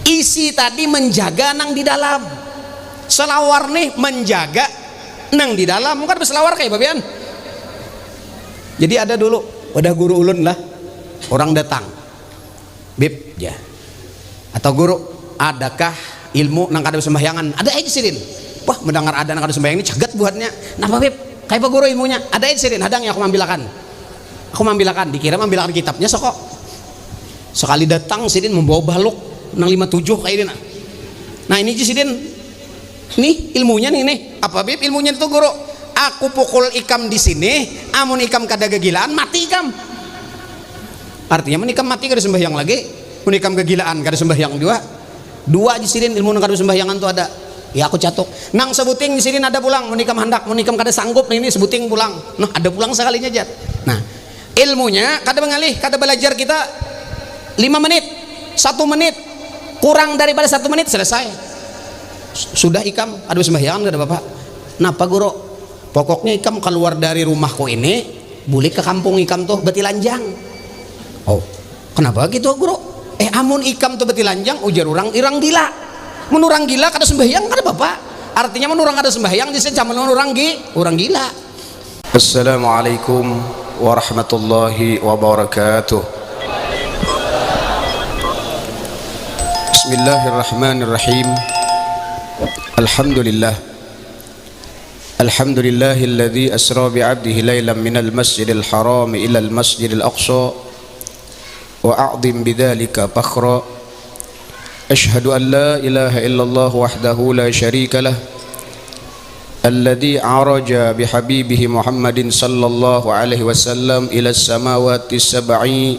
isi tadi menjaga nang di dalam, selawar nih menjaga nang di dalam, kan berselawar kayak babian. Jadi ada dulu udah guru ulun lah, orang datang, bib ya, atau guru, adakah ilmu nang kada sembahyangan? Ada aja sirin. Wah, mendengar ada nang kada sembahyang ini caget buatnya. Napa bib? Kayak apa guru ilmunya? Ada aja sirin. Hadang ya aku mambilakan. Dikira mambilakan kitabnya sokok. Sekali datang sirin membawa balok nang 57 kayak ini. Nah ini sirin, nih ilmunya nih. Apa bib ilmunya itu guru? Aku pukul ikam di sini, amun ikam kada kegilaan mati ikam. Artinya menikam mati kada sembahyang lagi, menikam kegilaan kada sembahyang dua di sini ilmu kada sembahyangan tuh ada. Ya aku catok. Nang sebuting di sini ada pulang, menikam handak, menikam kada sanggup nih ini sebuting pulang. Nah ada pulang sekalinya jat. Nah ilmunya kada mengalih, kada belajar kita 5 menit, 1 menit, kurang daripada 1 menit selesai. Sudah ikam ada sembahyangan kada bapak. Napa guru? Pokoknya ikam keluar dari rumahku ini, boleh ke kampung ikam tuh betilanjang. Oh, kenapa gitu guru? Amun ikam tuh betilanjang, ujar orang irang gila. Menurang gila kada sembahyang kada bapak. Artinya menurang kada sembahyang disebut menurang orang gila. Assalamualaikum warahmatullahi wabarakatuh. Bismillahirrahmanirrahim. Alhamdulillah. Alhamdulillahilladzi asra bi'abdihi laylan minal masjidil haram ila al masjidil aqsa wa a'zim bidzalika fakhra. Ashhadu an la ilaha illallah wahdahu la syarika lah alladzi araja bihabibihi Muhammadin sallallahu alaihi wasallam ila as-samawati as-sab'i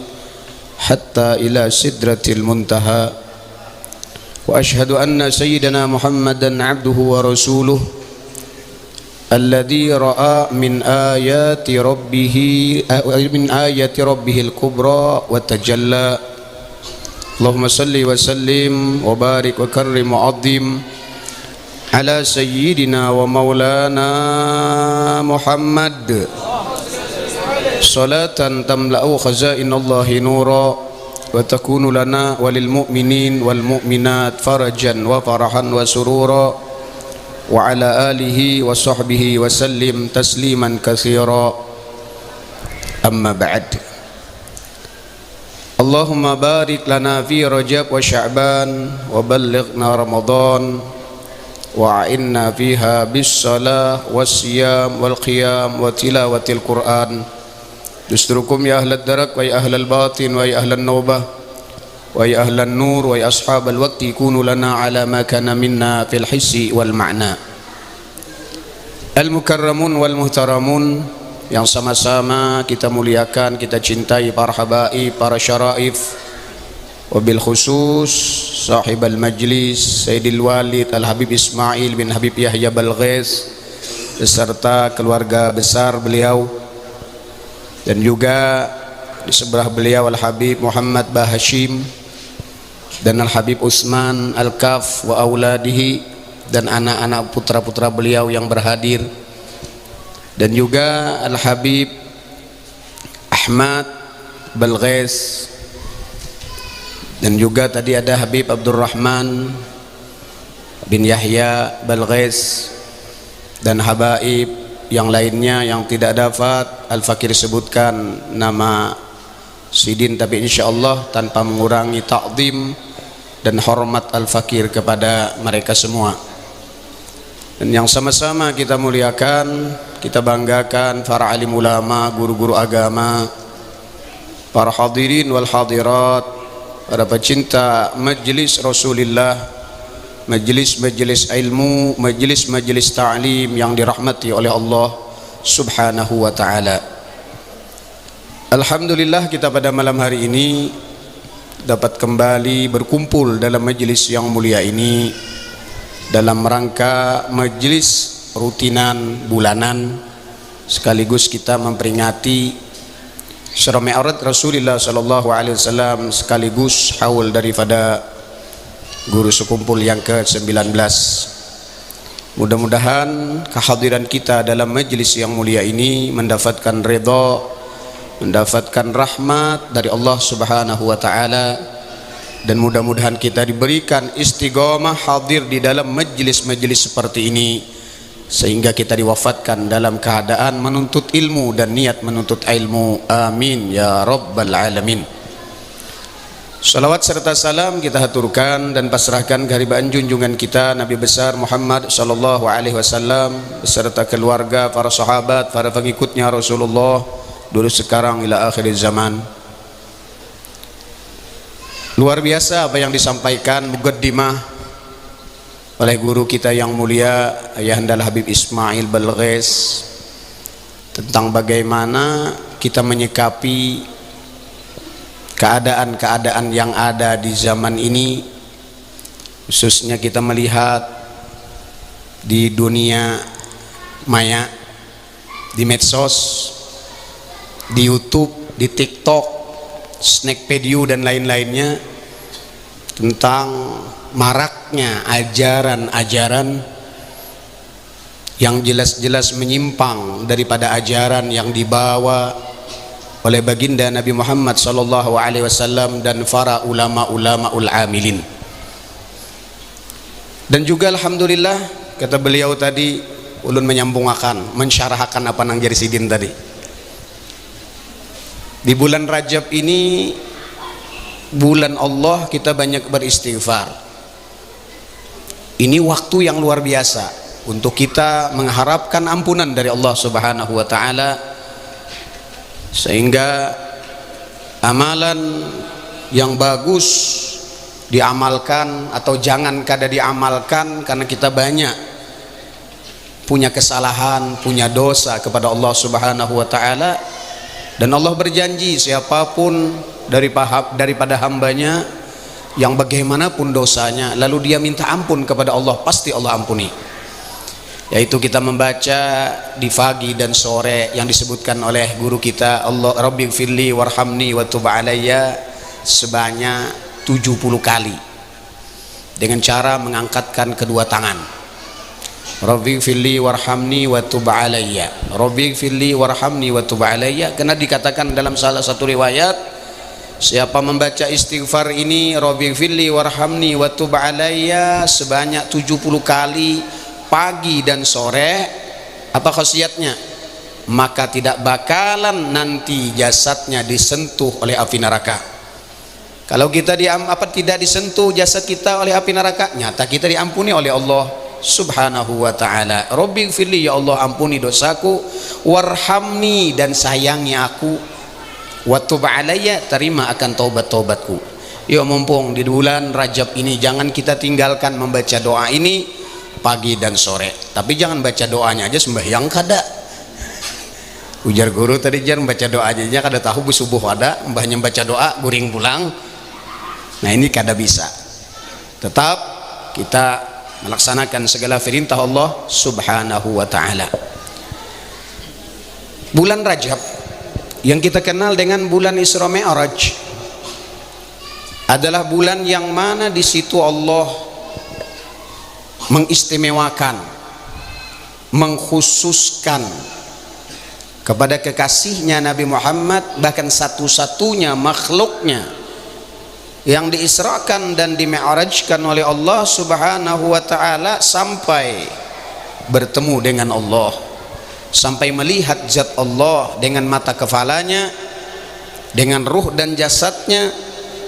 hatta ila sidratil muntaha. Wa ashhadu anna sayyidana Muhammadan 'abduhu wa rasuluhu alladzi ra'a min ayati rabbihil kubra wa tajalla. Allahumma salli wa sallim wa barik wa karrim wa azim ala sayyidina wa maulana Muhammad salatan tamla'u khazainallahi nura wa takunu lana walil mu'minin wal mu'minat farajan wa farahan wa surura wa ala alihi wa sahbihi wa sallim tasliman katsira. Amma ba'd. Allahumma barik lana fi Rajab wa Sya'ban wa ballighna Ramadan wa a'inna fiha bis salah was siyam wal qiyam wa tilawatil Qur'an. Dusturukum ya ahlad darak wa ya ahlal batin wa ya ahlan nawbah wa ya ahlan nur wa ya ashabal waqti kunu lana ala ma kana minna fil hissi wal ma'na. Al mukarramun wal muhtaramun yang sama-sama kita muliakan, kita cintai para habaib, para syaraif, wabil khusus sahib al majlis Sayyidil Walid Al Habib Ismail bin Habib Yahya Balghis beserta keluarga besar beliau, dan juga di sebelah beliau Al Habib Muhammad Bahashim dan Al Habib Utsman Al Kaf wa auladihi dan anak-anak putra-putra beliau yang berhadir, dan juga Al Habib Ahmad Balghis, dan juga tadi ada Habib Abdurrahman bin Yahya Balghis dan habaib yang lainnya yang tidak dapat Al-Fakir sebutkan nama sidin, tapi insyaallah tanpa mengurangi ta'zim dan hormat Al-Fakir kepada mereka semua. Dan yang sama-sama kita muliakan, kita banggakan para alim ulama, guru-guru agama, para hadirin wal hadirat, para pecinta majlis Rasulullah, majlis-majlis ilmu, majlis-majlis ta'lim yang dirahmati oleh Allah Subhanahu wa ta'ala. Alhamdulillah kita pada malam hari ini dapat kembali berkumpul dalam majlis yang mulia ini dalam rangka majlis rutinan bulanan, sekaligus kita memperingati Isra Mi'raj Rasulullah sallallahu alaihi wasallam, sekaligus haul daripada guru sekumpul yang ke-19. Mudah-mudahan kehadiran kita dalam majlis yang mulia ini mendapatkan ridha, mendapatkan rahmat dari Allah Subhanahu wa taala, dan mudah-mudahan kita diberikan istiqomah hadir di dalam majlis-majlis seperti ini sehingga kita diwafatkan dalam keadaan menuntut ilmu dan niat menuntut ilmu. Amin ya rabbal alamin. Salawat serta salam kita haturkan dan pasrahkan kehadiran junjungan kita Nabi besar Muhammad sallallahu alaihi wasallam beserta keluarga, para sahabat, para pengikutnya Rasulullah dulu sekarang ila akhir zaman. Luar biasa apa yang disampaikan muqaddimah oleh guru kita yang mulia Ayahanda Habib Ismail Balghis tentang bagaimana kita menyikapi keadaan-keadaan yang ada di zaman ini, khususnya kita melihat di dunia maya, di medsos, di YouTube, di TikTok, Snackpedia dan lain-lainnya, tentang maraknya ajaran-ajaran yang jelas-jelas menyimpang daripada ajaran yang dibawa oleh baginda Nabi Muhammad sallallahu alaihi wasallam dan para ulama-ulamaul amilin. Dan juga alhamdulillah kata beliau tadi, ulun menyambungkan, mensyarahkan apa nang jadi sidin tadi. Di bulan Rajab ini bulan Allah, kita banyak beristighfar. Ini waktu yang luar biasa untuk kita mengharapkan ampunan dari Allah Subhanahu wa taala, sehingga amalan yang bagus diamalkan atau jangan kada diamalkan karena kita banyak punya kesalahan, punya dosa kepada Allah Subhanahu wa taala. Dan Allah berjanji siapapun daripada hambanya yang bagaimanapun dosanya lalu dia minta ampun kepada Allah, pasti Allah ampuni. Yaitu kita membaca di pagi dan sore yang disebutkan oleh guru kita, Allah Rabbighfirli warhamni wa tub alayya, sebanyak 70 kali dengan cara mengangkatkan kedua tangan. Rabbighfirli warhamni wa tub alayya, Rabbighfirli warhamni wa tub alayya, karena dikatakan dalam salah satu riwayat, siapa membaca istighfar ini Rabbighfirli warhamni wa tub alayya sebanyak 70 kali pagi dan sore, apa khasiatnya? Maka tidak bakalan nanti jasadnya disentuh oleh api neraka. Kalau kita tidak disentuh jasad kita oleh api neraka, nyata kita diampuni oleh Allah Subhanahu wa taala. Rabbighfirli, ya Allah ampuni dosaku, warhamni dan sayangi aku, wa tub alayya, terima akan taubat-taubatku. Yuk mumpung di bulan Rajab ini jangan kita tinggalkan membaca doa ini pagi dan sore. Tapi jangan baca doanya aja sembahyang kada. Ujar guru tadi, jangan baca doa aja kada tahu subuh ada mbahnya baca doa guring pulang. Nah ini kada bisa. Tetap kita melaksanakan segala perintah Allah Subhanahu wa taala. Bulan Rajab yang kita kenal dengan bulan Isra Mi'raj adalah bulan yang mana di situ Allah mengistimewakan, mengkhususkan kepada kekasihnya Nabi Muhammad, bahkan satu-satunya makhluknya yang diisrakan dan dimi'rajkan oleh Allah Subhanahu wa taala sampai bertemu dengan Allah, sampai melihat zat Allah dengan mata kepalanya, dengan ruh dan jasadnya,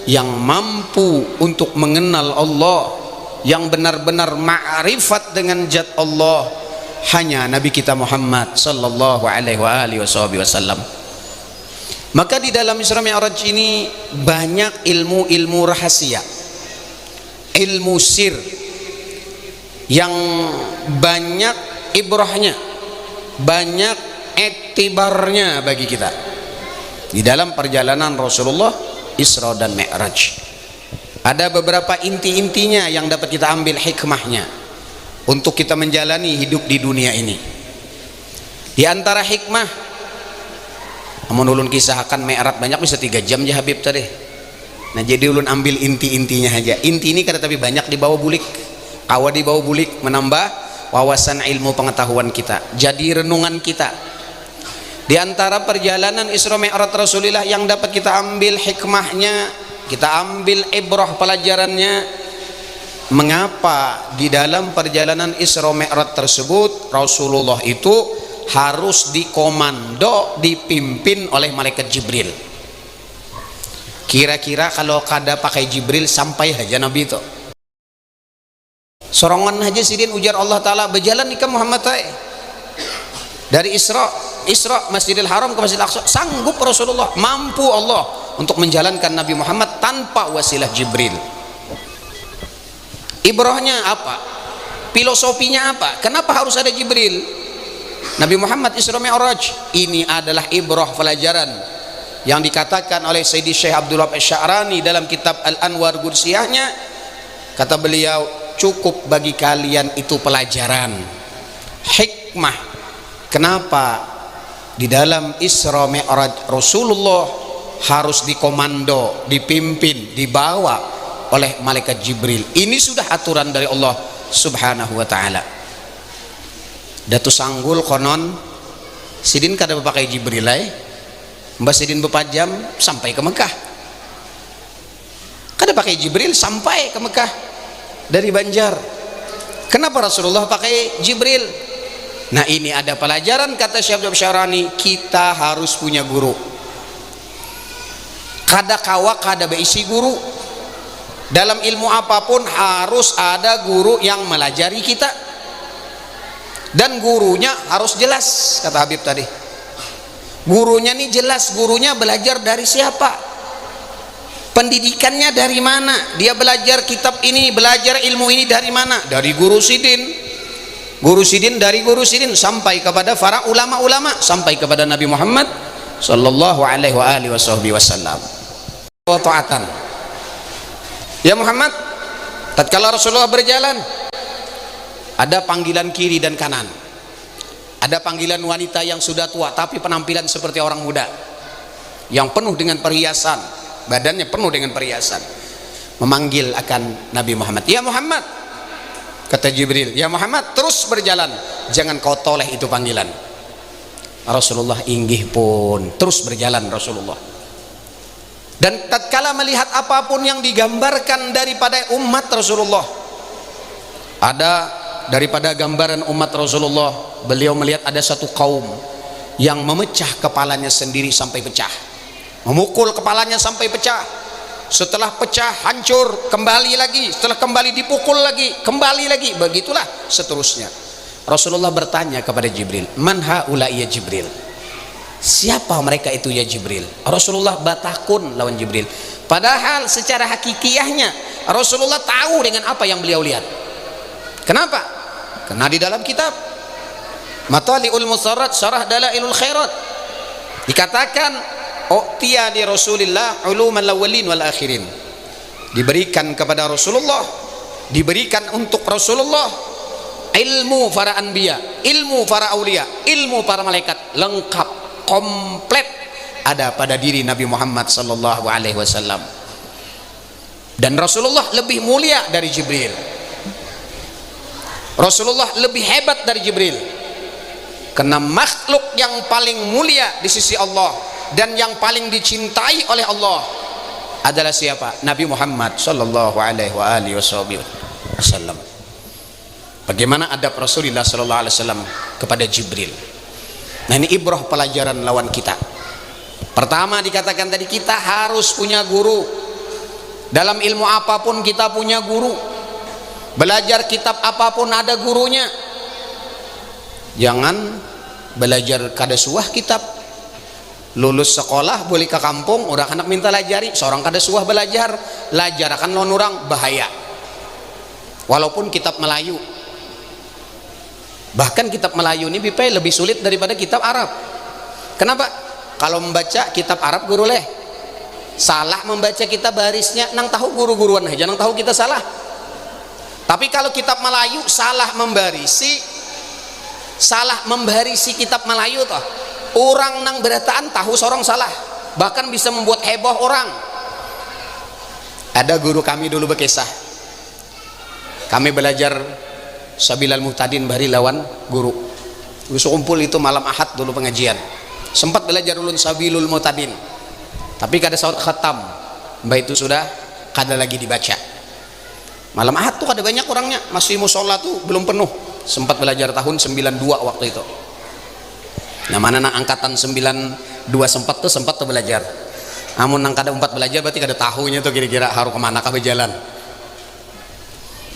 yang mampu untuk mengenal Allah, yang benar-benar ma'rifat dengan zat Allah, hanya Nabi kita Muhammad sallallahu alaihi wasallam. Maka di dalam Isra Mi'raj ini banyak ilmu-ilmu rahasia, ilmu sir yang banyak ibrahnya, banyak iktibarnya bagi kita di dalam perjalanan Rasulullah Isra dan Mi'raj. Ada beberapa inti-intinya yang dapat kita ambil hikmahnya untuk kita menjalani hidup di dunia ini. Di antara hikmah, amun ulun kisahkan Mi'raj banyak, bisa 3 jam ya Habib tadi. Nah jadi ulun ambil inti-intinya aja. Inti ini kada tapi banyak dibawa bulik, kawa dibawa bulik, menambah wawasan ilmu pengetahuan kita, jadi renungan kita. Di antara perjalanan Isra Mi'raj Rasulullah yang dapat kita ambil hikmahnya kita ambil ibrah pelajarannya, mengapa di dalam perjalanan Isra Mi'raj tersebut Rasulullah itu harus dikomando, dipimpin oleh malaikat Jibril. Kira-kira kalau kada pakai Jibril sampai aja Nabi itu sorongan aja sidin ujar Allah Ta'ala berjalan ke Muhammad dari Isra Masjidil Haram ke Masjidil Aqsa, sanggup Rasulullah, mampu Allah untuk menjalankan Nabi Muhammad tanpa wasilah Jibril. Ibrahnya apa? Filosofinya apa? Kenapa harus ada Jibril? Nabi Muhammad Isra Mi'raj ini adalah ibrah pelajaran yang dikatakan oleh Sayyidi Syekh Abdul Wahab Asy-Sya'rani dalam kitab Al-Anwar Gursiyahnya. Kata beliau, cukup bagi kalian itu pelajaran hikmah kenapa di dalam Isra Mi'raj Rasulullah harus dikomando, dipimpin, dibawa oleh malaikat Jibril. Ini sudah aturan dari Allah Subhanahu wa taala. Datu sanggul konon sidin kada pakai Jibril Mbak sidin beberapa jam sampai ke Mekah. Kada pakai Jibril sampai ke Mekah dari Banjar. Kenapa Rasulullah pakai Jibril? Nah, ini ada pelajaran kata Syekh Abdul Syarani, kita harus punya guru. Kada kawa kada beisi guru. Dalam ilmu apapun harus ada guru yang melajari kita. Dan gurunya harus jelas, kata Habib tadi. Gurunya nih jelas, gurunya belajar dari siapa? Pendidikannya dari mana? Dia belajar kitab ini, belajar ilmu ini dari mana? Dari guru sidin. Guru sidin dari guru sidin sampai kepada para ulama-ulama, sampai kepada Nabi Muhammad sallallahu alaihi wasallam. Wa ta'atan. Ya Muhammad, tatkala Rasulullah berjalan, ada panggilan kiri dan kanan. Ada panggilan wanita yang sudah tua tapi penampilan seperti orang muda, yang penuh dengan perhiasan, badannya penuh dengan perhiasan, memanggil akan Nabi Muhammad. Ya Muhammad, kata Jibril, ya Muhammad, terus berjalan, jangan kau toleh itu panggilan. Rasulullah inggih pun terus berjalan Rasulullah. Dan tatkala melihat apapun yang digambarkan daripada umat Rasulullah, ada daripada gambaran umat Rasulullah, beliau melihat ada satu kaum yang memecah kepalanya sendiri sampai pecah, memukul kepalanya sampai pecah, setelah pecah hancur, kembali lagi, setelah kembali dipukul lagi, kembali lagi, begitulah seterusnya. Rasulullah bertanya kepada Jibril, man haula ya Jibril, siapa mereka itu ya Jibril? Rasulullah batakun lawan Jibril, padahal secara hakikiyahnya Rasulullah tahu dengan apa yang beliau lihat. Kenapa? Karena di dalam kitab Matali'ul Musarrat Syarah Dalailul Khairat dikatakan, u'tiya li Rasulillah ulumal awwalin wal akhirin, diberikan kepada Rasulullah, diberikan untuk Rasulullah ilmu para anbiya, ilmu para aulia, ilmu para malaikat, lengkap, komplit ada pada diri Nabi Muhammad sallallahu alaihi wasallam. Dan Rasulullah lebih mulia dari Jibril. Rasulullah lebih hebat dari Jibril, karena makhluk yang paling mulia di sisi Allah dan yang paling dicintai oleh Allah adalah siapa? Nabi Muhammad sallallahu alaihi wasallam. Bagaimana adab Rasulullah sallallahu alaihi wasallam kepada Jibril? Nah, ini ibrah pelajaran lawan kita. Pertama dikatakan tadi, kita harus punya guru. Dalam ilmu apapun kita punya guru. Belajar kitab apapun ada gurunya. Jangan belajar kada suah kitab. Lulus sekolah boleh ke kampung, orang anak minta lajari, seorang kada suah belajar, lajar akan lawan orang, bahaya. Walaupun kitab Melayu. Bahkan kitab Melayu ini lebih sulit daripada kitab Arab. Kenapa? Kalau membaca kitab Arab guru leh, salah membaca kitab barisnya, nang tahu guru-guruan aja, nang tahu kita salah. Tapi kalau kitab Melayu salah membarisi kitab Melayu toh, orang nang berataan tahu seorang salah, bahkan bisa membuat heboh orang. Ada guru kami dulu berkisah, kami belajar Sabilal Muhtadin bari lawan guru kumpul itu malam Ahad dulu pengajian, sempat belajar ulun Sabilul Muhtadin, tapi kada saut khatam, mbak itu sudah kada lagi dibaca. Malam Ahad tuh kada banyak orangnya, masih musola tuh belum penuh. Sempat belajar tahun 92 waktu itu. Nah mana nang angkatan 92 sempat tuh belajar. Namun nang kada 4 belajar berarti kada tahunya tuh kira-kira harus kemana kah berjalan.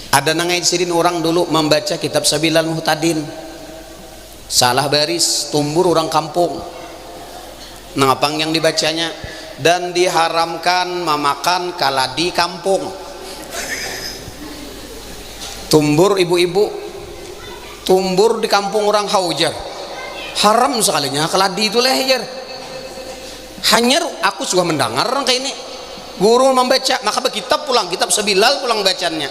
Ada nang ngajirin orang dulu membaca kitab Sabilal Muhtadin. Salah baris, tumbur orang kampung. Nang apang yang dibacanya, dan diharamkan memakan kaladi kampung. Tumbur ibu-ibu, tumbur di kampung orang haujar, haram sekalinya keladi itu leher. Hanya aku sudah mendengar orang kayak ini, guru membaca, maka berkitab pulang, kitab Sabilal pulang bacanya.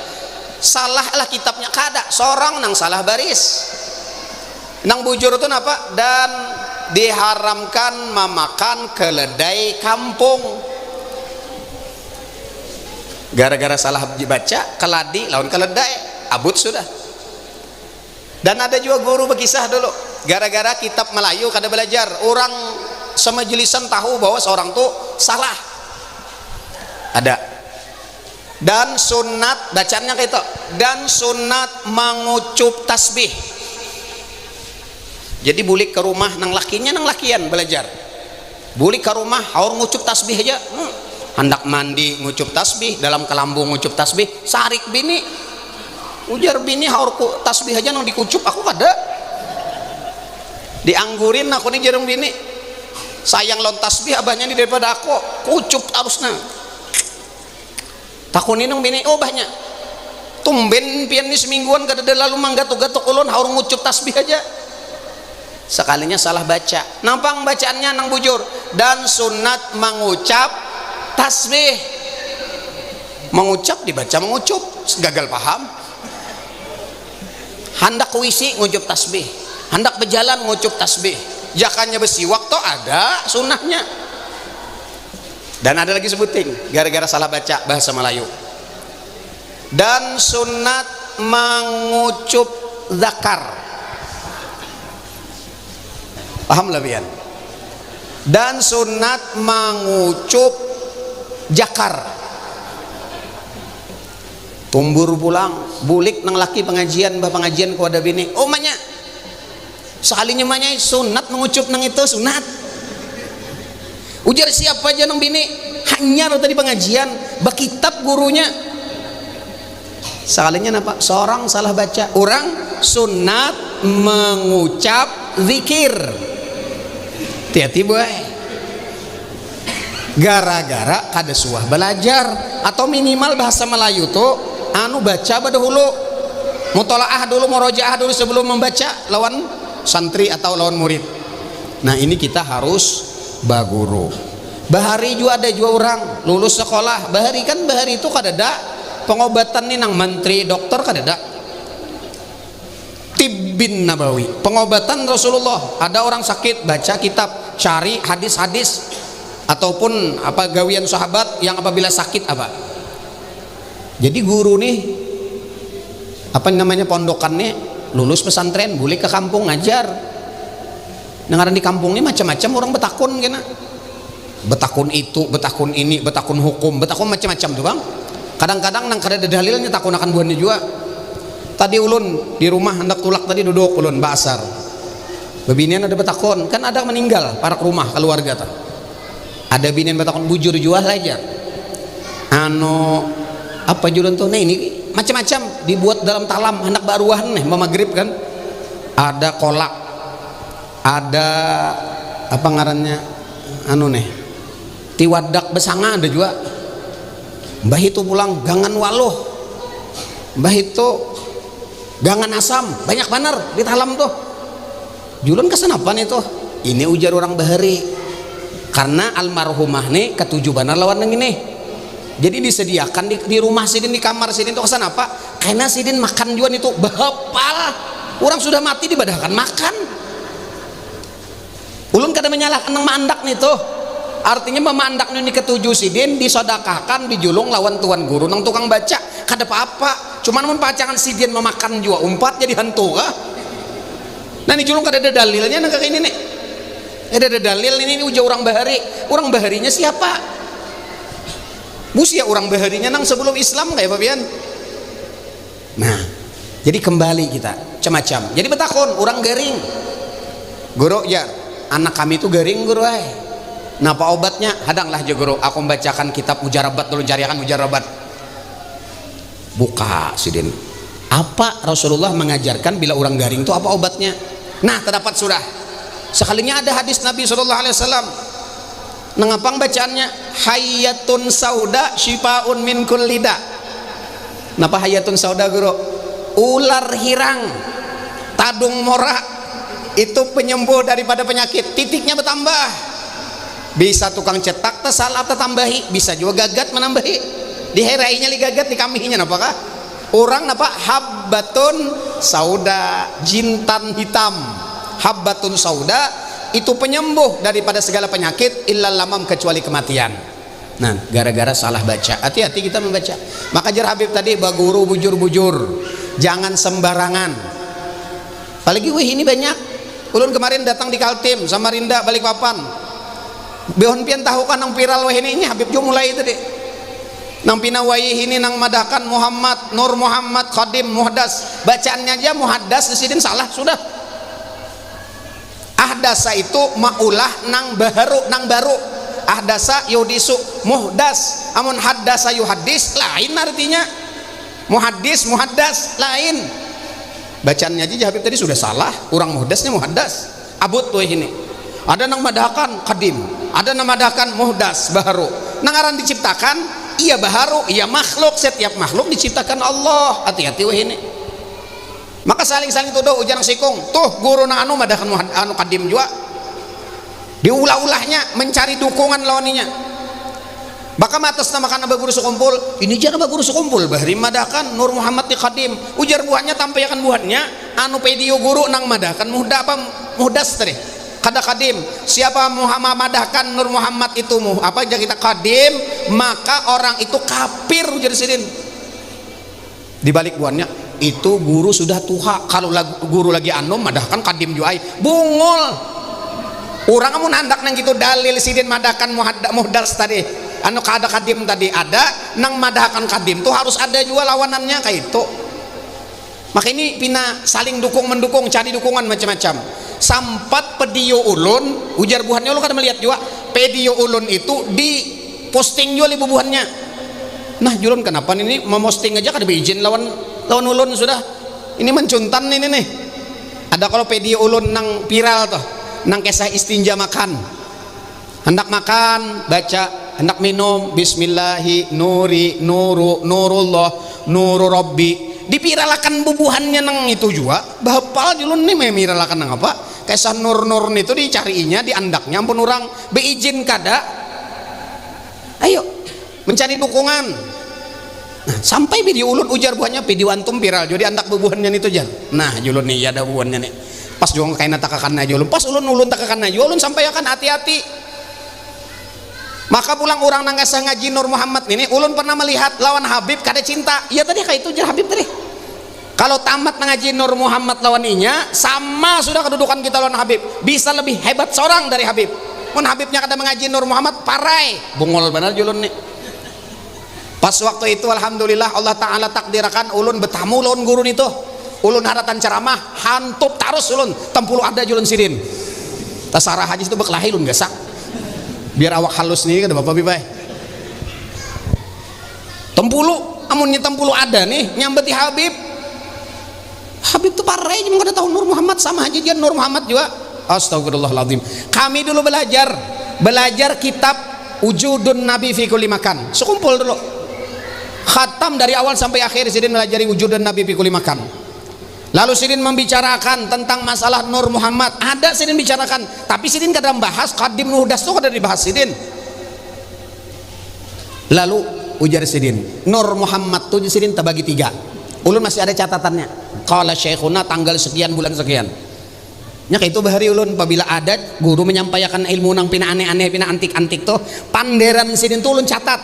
Salahlah kitabnya kada, seorang nang salah baris, nang bujur itu apa? Dan diharamkan memakan keledai kampung. Gara-gara salah dibaca, keladi lawan keledai. Abut sudah. Dan ada juga guru berkisah dulu, gara-gara kitab Melayu kada belajar, orang semajelisan tahu bahwa seorang tuh salah. Ada. Dan sunat bacaannya kayak itu, dan sunat mengucup tasbih. Jadi bulik ke rumah nang lakinya nang lakian belajar. Bulik ke rumah harus ngucup tasbih aja. Hendak mandi ngucup tasbih, dalam kelambung ngucup tasbih, sarik bini ujar bini harus tasbih aja nang dikucup, aku kada dianggurin aku nih jarang bini, sayang lawan tasbih abahnya nih daripada aku kucup harusnya. Takunin nang bini, oh banyak tumben pian nih semingguan kada lalu manggatuk-gatuk ulun harus ngucup tasbih aja. Sekalinya salah baca, nampang bacaannya nang bujur, dan sunat mengucap tasbih. Mengucap dibaca mengucup, gagal paham. Hendak wisi ngucup tasbih, hendak berjalan ngucup tasbih, jakannya bersiwak toh ada sunnahnya. Dan ada lagi sebuting gara-gara salah baca bahasa Melayu. Dan sunat mengucup zakar, paham lebihan. Dan sunat mengucup jakar. Tumbur pulang, bulik nang laki pengajian, bah pengajian ku ada bini, oh manya sekalinya manya sunat mengucup nang itu sunat. Ujar siapa aja nang bini, hanya tadi pengajian bah kitab gurunya. Sekalinya napa? Seorang salah baca, orang sunat mengucap zikir. Hati-hati boy, gara-gara kada suah belajar, atau minimal bahasa Melayu tuh anu baca dahulu, mutolaah dulu, murojaah dulu sebelum membaca lawan santri atau lawan murid. Nah ini kita harus baguru. Bahari juga ada juga orang lulus sekolah bahari, kan bahari itu kadada pengobatan nih nang menteri dokter kadada tibbin nabawi, pengobatan Rasulullah. Ada orang sakit baca kitab, cari hadis-hadis ataupun apa gawian sahabat yang apabila sakit apa. Jadi guru nih apa namanya pondokannya lulus pesantren, boleh ke kampung ngajar. Dengaran di kampung ini macam-macam orang betakun kena. Betakun itu, betakun ini, betakun hukum, betakun macam-macam tuh bang. Kadang-kadang nang kada ada dalilnya takun akan buahnya juga. Tadi ulun di rumah hendak tulak tadi duduk ulun basar. Bebinian ada betakun, kan ada meninggal para rumah keluarga tuh. Ada binian betakun bujur jual aja. Apa jualan tuh? Nah ini macam-macam dibuat dalam talam hendak baruahan nih maghrib kan. Ada kolak, ada apa ngarannya tiwadak besanga ada juga. Mbah itu pulang gangan waluh, mbah itu gangan asam, banyak benar di talam tuh. Jualan kesenapan itu? Ini ujar orang bahari, karena almarhumah nih ketujuh benar lawan yang ini. Jadi disediakan di rumah sidin, di kamar sidin itu kesan apa? Karena sidin makan juan itu bahapal, orang sudah mati dibadahkan makan. Ulun kada menyalahkan nang mandak nih tuh. Artinya memandak ini ketujuh sidin disodakakan, dijulung lawan tuan guru nang tukang baca kada apa-apa. Cuman mun pacangan sidin memakan jua umpat jadi hantu kah? Nah ini julung kada ada dalilnya nang kayak ini nih. Ada dalil ini ujar orang bahari. Orang baharinya siapa? Busia orang baharinya nang sebelum Islam kayak babian. Nah, jadi kembali kita macam-macam. Jadi betakon orang garing. Guru ya, anak kami itu garing guru ay. Napa obatnya? Hadanglah je guru, aku membacakan kitab Mujarabat dulu, carikan Mujarabat. Buka sidin. Apa Rasulullah mengajarkan bila orang garing itu apa obatnya? Nah, terdapat surah. Sekalinya ada hadis Nabi SAW. Nengapang bacaannya Hayyatun sauda syifaun min kulli da. Napa hayatun sauda guru? Ular hirang tadung mora itu penyembuh daripada penyakit. Titiknya bertambah. Bisa tukang cetak tersalah tertambahi, bisa juga gagat menambahi. Diherainya li gagat dikamihinya napakah? Orang napa habbatun sauda, jintan hitam. Habbatun sauda itu penyembuh daripada segala penyakit illal lamam kecuali kematian. Nah, gara-gara salah baca. Hati-hati kita membaca. Maka jar Habib tadi baguru bujur-bujur. Jangan sembarangan. Apalagi wih ini banyak. Ulun kemarin datang di Kaltim Samarinda Balikpapan. Behon pian tahu kan nang viral wih ini Habib jo mulai itu deh. Nang pina wayih ini nang madakan Muhammad Nur Muhammad Khadim Muhdas. Bacaannya aja Muhaddas disidin salah sudah. Ahdasa itu maulah nang baru. Ahdasa yudisu muhdas. Amun haddasa yuhadis lain artinya. Muhaddis muhaddas lain. Bacaannya aja Habib tadi sudah salah. Orang muhdasnya muhaddas. Abut tuh ini. Ada nang madakan Khadim, ada nang madakan Muhdas baru. Nang aran diciptakan iya baharu, iya makhluk. Setiap makhluk diciptakan Allah. Hati-hati wah ini. Maka saling-saling tuduh ujang sikung. Tuh guru nang anu madakan anu Khadim juga. Diulah-ulahnya mencari dukungan lawaninya. Maka matas namakan abah guru sekumpul. Ini jangan abah guru sekumpul. Bahri madakan Nur Muhammad di Khadim. Ujar buahnya tampayakan buahnya. Anu pedio guru nang madakan muhda apa Muhdas tadi. Kada Khadim. Siapa Muhammad madahkan Nur Muhammad itu apa aja kita Khadim, maka orang itu kafir ujar sidin. Di balik buahnya itu guru sudah tuha. Kalau guru lagi anu madahkan Khadim juai bungul. Orang amun handak nang gitu dalil sidin madahkan Muhdas tadi. Anu kada Khadim tadi ada nang madahkan Khadim tuh harus ada juga lawanannya kayak itu. Maka ini pina saling dukung mendukung, cari dukungan macam-macam. Sampat pedio ulun ujar buhannya ulun kan melihat juga pedio ulun itu di posting juga bubuhannya. Nah julun kenapa ini memosting aja kada beizin lawan ulun sudah. Ini mencuntan ini nih. Ada kalau pedio ulun nang viral tuh, nang kisah istinja makan. Hendak makan baca, hendak minum bismillahi nuri nuru nurullah nuru rabbi. Dipiralakan bubuhannya nang itu juga bahapal julun nih memiralakan nang apa kisah nur-nur itu dicariinya di andaknya ampun orang beizin kada. Ayo mencari dukungan. Nah, sampai video ulun ujar buahnya video antum viral jadi andak bubuhannya itu jar. Nah julun nih ada bubuhannya nih pas juga kain takakan aja ulun pas ulun takakan aja ulun sampai akan hati-hati. Maka pulang orang nang kasah ngaji Nur Muhammad ini ulun pernah melihat lawan Habib kada cinta. Iya tadi kayak itu jar Habib tadi. Kalau tamat ngaji Nur Muhammad lawaninya sama sudah kedudukan kita lawan Habib. Bisa lebih hebat seorang dari Habib. Mun Habibnya kada mengaji Nur Muhammad parai. Bungol benar julun nih. Pas waktu itu alhamdulillah Allah Ta'ala takdirakan ulun bertamu lawan guru itu. Ulun haratan ceramah hantup tarus ulun. Tempulu ada julun sidin. Tasarah haji itu berkelahi ulun gasak. Biar awak halus nih kan Bapak Bibai. Tempulu, amunnya tempulu ada nih nyambeti Habib. Habib tuh parai cuma kada tahu Nur Muhammad sama aja dia Nur Muhammad juga. Astagfirullahaladzim. Kami dulu belajar kitab Wujudun Nabi fi kulli makan. Sekumpul dulu. Khatam dari awal sampai akhir sidin melajari Wujudun Nabi fi kulli makan. Lalu sidin membicarakan tentang masalah Nur Muhammad. Ada sidin bicarakan, tapi sidin kadang bahas Khadim Muhdas itu kada dibahas sidin. Lalu ujar sidin, Nur Muhammad tuh sidin terbagi 3. Ulun masih ada catatannya. Qala syekhuna tanggal sekian bulan sekian. Nya kayak itu bahari ulun apabila ada guru menyampaikan ilmu nang pina aneh-aneh pina antik-antik tuh panderan sidin tuh ulun catat.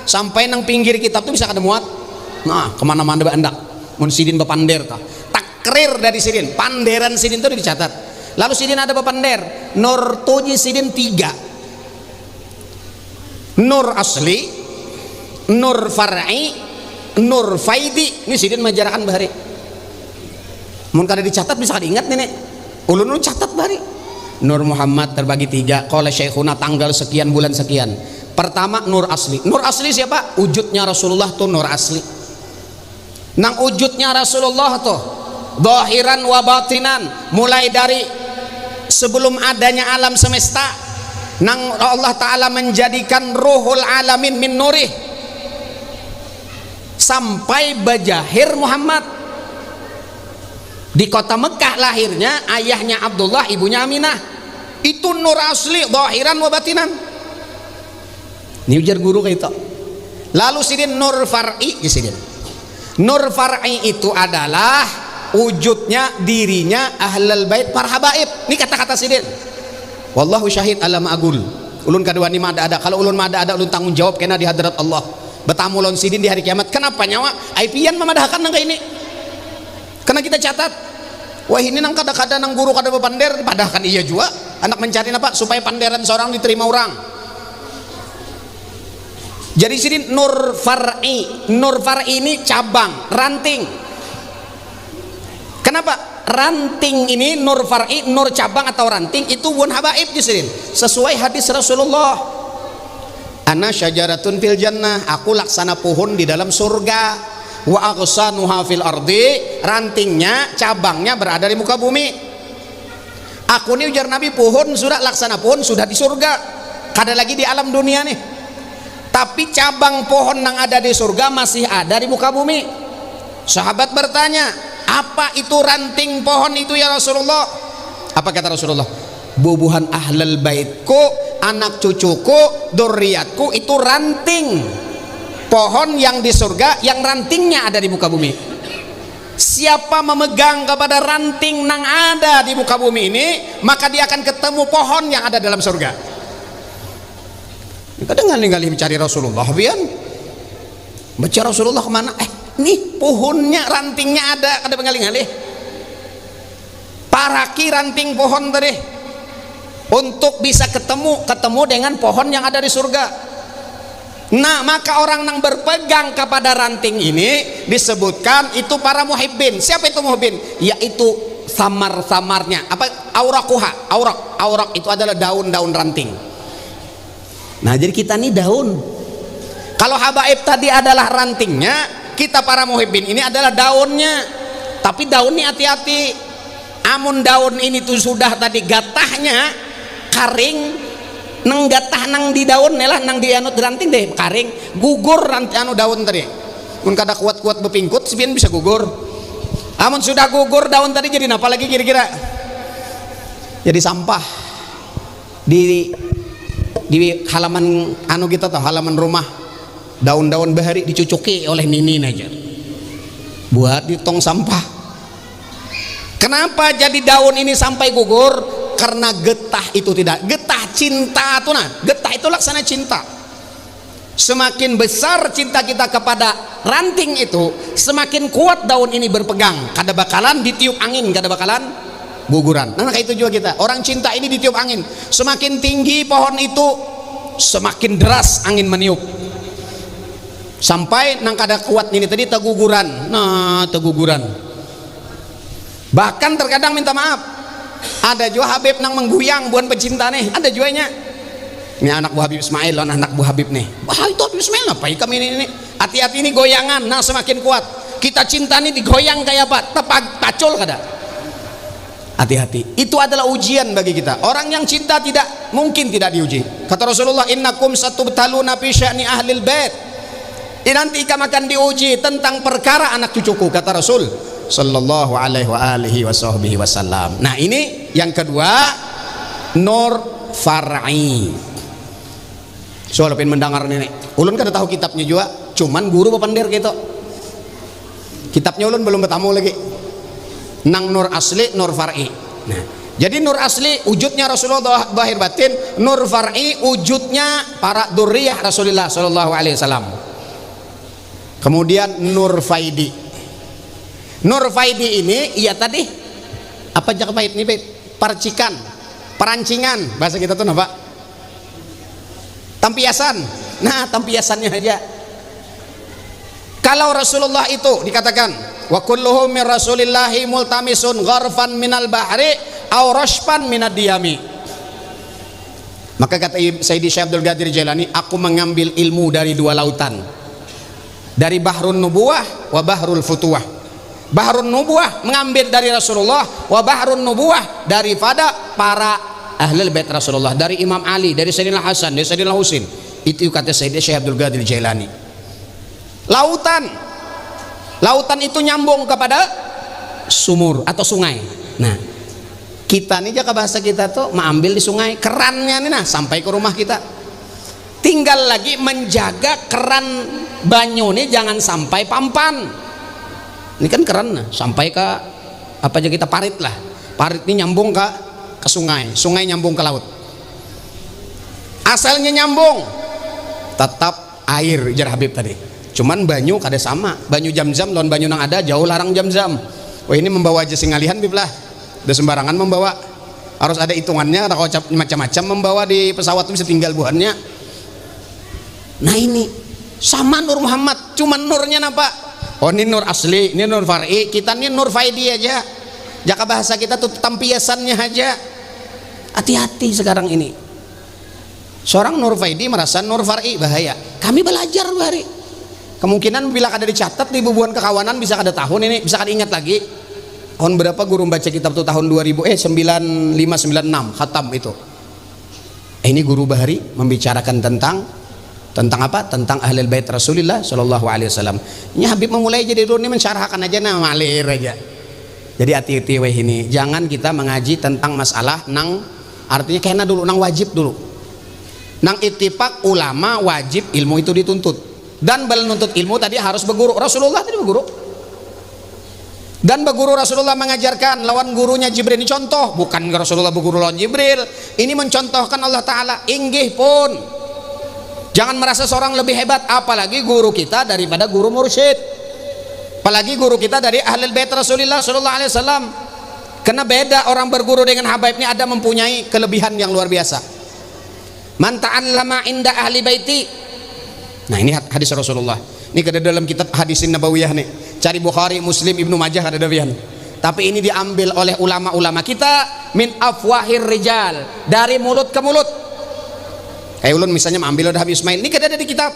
Sampai nang pinggir kitab tuh bisa kada muat. Nah, kemana-mana bandak. Mun sidin bepander tah. Takrir dari sidin, panderan sidin itu dicatat. Lalu sidin ada bepander, nur tuji sidin 3. Nur asli, nur far'i, nur faidi. Ini sidin majarakan bahari. Mun kada dicatat bisa kada ingat nenek. Ulun catat bahari. Nur Muhammad terbagi 3. Qala syekhuna tanggal sekian bulan sekian. Pertama nur asli. Nur asli siapa? Wujudnya Rasulullah tuh nur asli. Nang wujudnya Rasulullah tuh zahiran wa batinan, mulai dari sebelum adanya alam semesta, nang Allah Ta'ala menjadikan ruhul alamin min nurih sampai bajahir Muhammad. Di kota Mekah lahirnya, ayahnya Abdullah, ibunya Aminah. Itu nur asli zahiran wa batinan. Ini ujar guru kayak itu. Lalu sidin nur far'i sidin. Nur far'i itu adalah wujudnya, dirinya ahlul bait para habaib. Ini kata-kata sidin. Wallahu syahid alam agul. Ulun kadua ni ada. Kalau ulun ada ulun tanggung jawab kena di hadirat Allah. Bertamu lawan sidin di hari kiamat. Kenapa nyawa? Aipian memadahkan nang ini. Karena kita catat. Wah ini nang kada-kada nang guru kada bepander, padahkan iya juga. Anak mencari apa? Supaya panderan seorang diterima orang. Jadi sini nur far'i. Nur far'i ini cabang, ranting. Kenapa? Ranting ini nur far'i, nur cabang atau ranting itu wun habaib di sini. Sesuai hadis Rasulullah. Ana syajaratun fil jannah, aku laksana pohon di dalam surga. Wa aghsanuha fil ardi, rantingnya, cabangnya berada di muka bumi. Aku ini ujar Nabi pohon sudah laksana pohon sudah di surga. Kada lagi di alam dunia nih. Tapi cabang pohon yang ada di surga masih ada di muka bumi. Sahabat bertanya, apa itu ranting pohon itu ya Rasulullah? Apa kata Rasulullah? Bubuhan ahlul baitku, anak cucuku, dzurriyyatku itu ranting pohon yang di surga, yang rantingnya ada di muka bumi. Siapa memegang kepada ranting yang ada di muka bumi ini, maka dia akan ketemu pohon yang ada dalam surga. Kadang ngalih mencari Rasulullah, bian baca Rasulullah kemana? Nih pohonnya, rantingnya ada, kada ngalih-ngalih. Paraki ranting pohon tadi untuk bisa ketemu dengan pohon yang ada di surga. Nah maka orang yang berpegang kepada ranting ini disebutkan itu para muhibbin. Siapa itu muhibbin? Yaitu samar-samarnya apa? Aurakuha. Aurak itu adalah daun-daun ranting. Nah jadi kita nih daun. Kalau habaib tadi adalah rantingnya, kita para muhibbin ini adalah daunnya. Tapi daun ini hati-hati. Amun daun ini tuh sudah tadi gatahnya karing, nang gatah nang di daun lah, nang di anu ranting deh karing, gugur anu daun tadi. Mun kada kuat-kuat bepingkut sebian bisa gugur. Amun sudah gugur daun tadi jadi apa lagi kira-kira? Jadi sampah. Di halaman anu kita tahu, halaman rumah, daun-daun bahari dicucuki oleh ninin aja buat di tong sampah. Kenapa jadi daun ini sampai gugur? Karena getah itu tidak, getah cinta tuh nah, getah itu laksana cinta. Semakin besar cinta kita kepada ranting itu, semakin kuat daun ini berpegang. Kada bakalan ditiup angin, kada bakalan guguran. Nah kayak itu juga kita, orang cinta ini ditiup angin, semakin tinggi pohon itu semakin deras angin meniup, sampai nang kada kuat ini tadi teguguran. Nah teguguran, bahkan terkadang minta maaf, ada juga Habib nang mengguyang bukan pecinta nih, ada juga nya ini anak buah Habib Ismail, anak buah Habib nih. Wah itu Habib Ismail apa kami ini hati-hati ini goyangan. Nah semakin kuat kita cinta nih digoyang kayak apa, pacul kada. Hati-hati, itu adalah ujian bagi kita. Orang yang cinta tidak mungkin tidak diuji. Kata Rasulullah, innakum satubtaluna fi sya'ni ahlil bait. Nanti kamu akan diuji tentang perkara anak cucuku, kata Rasul sallallahu alaihi wasallam. Nah ini yang kedua, nur far'i. Soal pengen mendengar nenek. Ulun kada tahu kitabnya juga, cuman guru bepandir gitu. Kitabnya ulun belum bertamu lagi. Nang nur asli, nur far'i. Nah, jadi nur asli wujudnya Rasulullah zahir batin, nur far'i wujudnya para dzurriyyah Rasulullah sallallahu alaihi wasallam. Kemudian nur faidi. Nur faidi ini iya tadi apa aja kepait ini percikan, perancingan bahasa kita tuh apa? Tampiasan. Nah, tampiasannya aja. Kalau Rasulullah itu dikatakan wa kulluhum min rasulillahi multamisun gharfan minal bahri aw rashfan minad diyami, maka kata Sayyidi Syekh Abdul Qadir Jailani, aku mengambil ilmu dari dua lautan, dari Bahrun Nubuwah wa Bahrul Futuwah. Bahrun Nubuwah mengambil dari Rasulullah, wa Bahrun Nubuwah daripada para ahlul bait Rasulullah, dari Imam Ali, dari Sayyidina Hasan, dari Sayyidina Husain. Itu kata Sayyidi Syekh Abdul Qadir Jailani. Lautan itu nyambung kepada sumur atau sungai. Nah, kita nih jaka bahasa kita tuh mengambil di sungai, kerannya nih, nah sampai ke rumah kita. Tinggal lagi menjaga keran banyu nih jangan sampai pampan. Ini kan keran, nah, sampai ke apa aja kita parit lah. Parit ini nyambung ke sungai, sungai nyambung ke laut. Asalnya nyambung, tetap air jar Habib tadi. Cuman banyu kada sama, banyu Zam-Zam lawan banyu nang ada jauh larang Zam-Zam. Wah ini membawa aja singalihan Bib lah, udah sembarangan membawa, harus ada hitungannya, ada kocap macam-macam membawa di pesawat itu bisa tinggal buahannya. Nah ini sama Nur Muhammad, cuman nurnya apa? Oh ini nur asli, ini nur far'i, kita ini nur faidi aja. Jaka bahasa kita tuh tampiasannya aja. Hati-hati sekarang ini. Seorang nur faidi merasa nur far'i bahaya. Kami belajar bahari. Kemungkinan bila ada dicatat di bubuhan kekawanan bisa ada tahun ini, bisa ada ingat lagi tahun berapa guru baca kitab tuh tahun 9596 khatam itu. Ini guru bahari membicarakan tentang apa? Tentang ahlul bait Rasulullah sallallahu alaihi wasallam. Ini Habib memulai jadi dulu ini mensyarahkan aja nama malir aja. Jadi hati-hati weh ini, jangan kita mengaji tentang masalah nang artinya kena dulu nang wajib dulu. Nang ittifaq ulama wajib ilmu itu dituntut. Dan menuntut ilmu tadi harus berguru. Rasulullah tadi berguru. Dan berguru Rasulullah mengajarkan lawan gurunya Jibril. Ini contoh, bukan Rasulullah berguru lawan Jibril. Ini mencontohkan Allah Ta'ala. Inggih pun, jangan merasa seorang lebih hebat, apalagi guru kita daripada guru mursyid, apalagi guru kita dari ahlul bait Rasulullah sallallahu alaihi wasallam. Karena beda orang berguru dengan habaib ini, ada mempunyai kelebihan yang luar biasa. Man ta'allama inda ahli baiti. Nah ini hadis Rasulullah. Ini ada dalam kitab hadisin nabawiyah nih. Cari Bukhari, Muslim, Ibnu Majah ada dawian. Tapi ini diambil oleh ulama-ulama kita min afwahir rijal, dari mulut ke mulut. Kayak ulun misalnya mengambil dari Habib Ismail. Ini ada di kitab.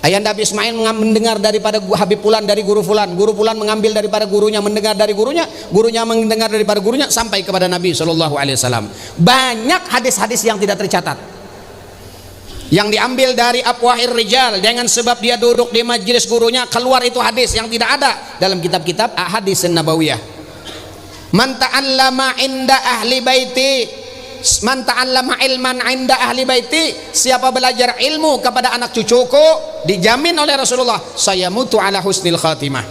Ayahanda Habib Ismail mendengar daripada Habib Fulan dari guru Fulan. Guru Fulan mengambil daripada gurunya, mendengar dari gurunya, gurunya mendengar daripada gurunya sampai kepada Nabi Shallallahu Alaihi Wasallam. Banyak hadis-hadis yang tidak tercatat, yang diambil dari afwahir rijal, dengan sebab dia duduk di majelis gurunya keluar itu hadis yang tidak ada dalam kitab-kitab hadis nabawiyah. Man ta'allama inda ahli baiti, man ta'allama ilman inda ahli baiti, siapa belajar ilmu kepada anak cucuku, dijamin oleh Rasulullah saya mutu ala husnil khatimah,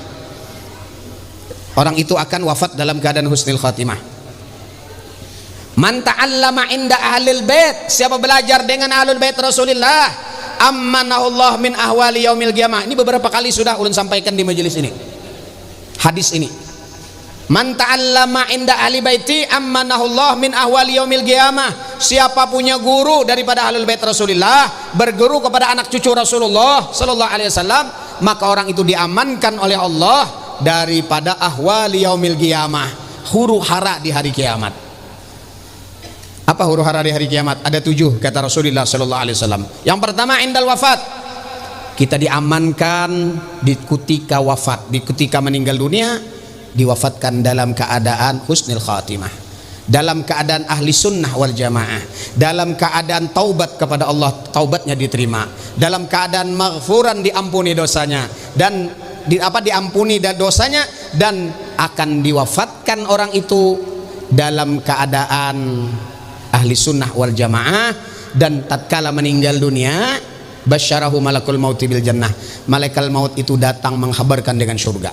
orang itu akan wafat dalam keadaan husnil khatimah. Man ta'allama inda ahlil bait, siapa belajar dengan ahlul bait Rasulullah, ammanahullah min ahwali yaumil qiyamah. Ini beberapa kali sudah ulun sampaikan di majelis ini hadis ini. Man ta'allama inda ahli baiti ammanahullah min ahwali yaumil qiyamah, siapa punya guru daripada ahlul bait Rasulullah, berguru kepada anak cucu Rasulullah sallallahu alaihi wasallam, maka orang itu diamankan oleh Allah daripada ahwali yaumil qiyamah, huru hara di hari kiamat. Apa huru hara di hari kiamat? Ada 7 kata Rasulullah sallallahu alaihi wasallam. Yang pertama indal wafat, kita diamankan di ketika wafat, di ketika meninggal dunia, diwafatkan dalam keadaan husnul khatimah, dalam keadaan ahli sunnah wal jamaah, dalam keadaan taubat kepada Allah, taubatnya diterima, dalam keadaan maghfuran, diampuni dosanya, dan diampuni dosanya, dan akan diwafatkan orang itu dalam keadaan ahli sunnah wal jamaah. Dan tatkala meninggal dunia, basyarahu malakul mauti bil jannah, malaikat maut itu datang menghabarkan dengan surga.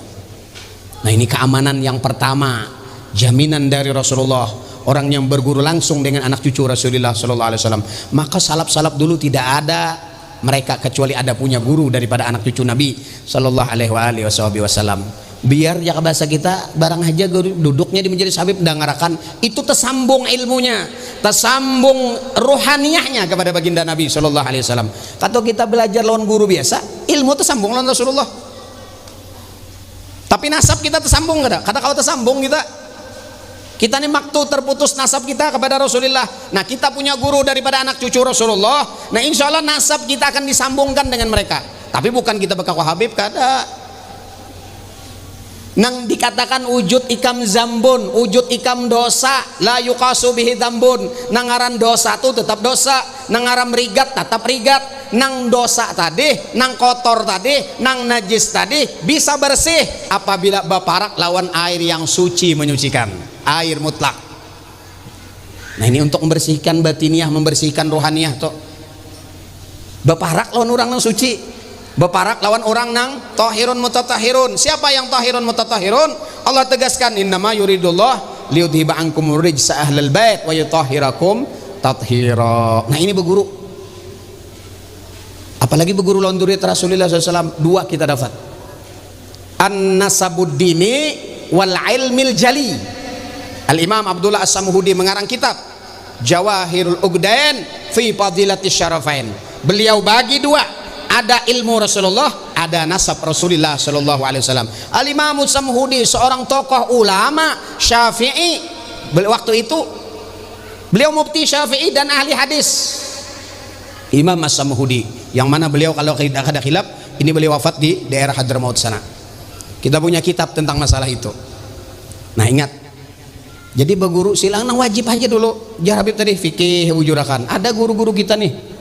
Nah ini keamanan yang pertama, jaminan dari Rasulullah, orang yang berguru langsung dengan anak cucu Rasulullah sallallahu alaihi wasallam. Maka salaf dulu tidak ada mereka kecuali ada punya guru daripada anak cucu Nabi sallallahu alaihi wasallam. Biar ya bahasa kita barang aja duduknya di majelis Habib dengarkan, itu tersambung ilmunya, tersambung ruhaniyahnya kepada baginda Nabi sallallahu alaihi wasallam. Kalau kita belajar lawan guru biasa, ilmu tersambung lawan Rasulullah. Tapi nasab kita tersambung kada? Kada kalau tersambung kita ini maktu terputus nasab kita kepada Rasulullah. Nah kita punya guru daripada anak cucu Rasulullah. Nah insya Allah nasab kita akan disambungkan dengan mereka. Tapi bukan kita bakal Habib kada. Nang dikatakan wujud ikam zambun, wujud ikam dosa, la yuqasu bihi dambun. Nangaran dosa tu tetap dosa, nangaran rigat tetap rigat. Nang dosa tadi, nang kotor tadi, nang najis tadi bisa bersih apabila baparak lawan air yang suci menyucikan, air mutlak. Nah ini untuk membersihkan batiniah, membersihkan rohaniah toh. Baparak lawan orang nang suci, baparak lawan orang nang tahirun mutatahirun. Siapa yang tahirun mutatahirun? Allah tegaskan innama yuridullah liyudhiba ankum rijsa ahlal bait wa yutahhirakum tathira. Nah ini berguru, apalagi berguru lawan duriyat Rasulullah SAW. Dua kita dapat, an-nasabuddini wal ilmil jali. Al-Imam Abdullah As-Samhudi mengarang kitab Jawahirul Uqdain fi Fadilatis Syarafain. Beliau bagi dua, ada ilmu Rasulullah, ada nasab Rasulullah sallallahu alaihi wasallam. Al-Imam As-Samhudi seorang tokoh ulama Syafi'i. Waktu itu beliau mufti Syafi'i dan ahli hadis. Imam As-Samhudi, yang mana beliau kalau ada khilaf, ini beliau wafat di daerah Hadramaut sana. Kita punya kitab tentang masalah itu. Nah ingat, jadi berguru silang nang wajib aja dulu. Jar Habib tadi fikih wujurakan. Ada guru-guru kita nih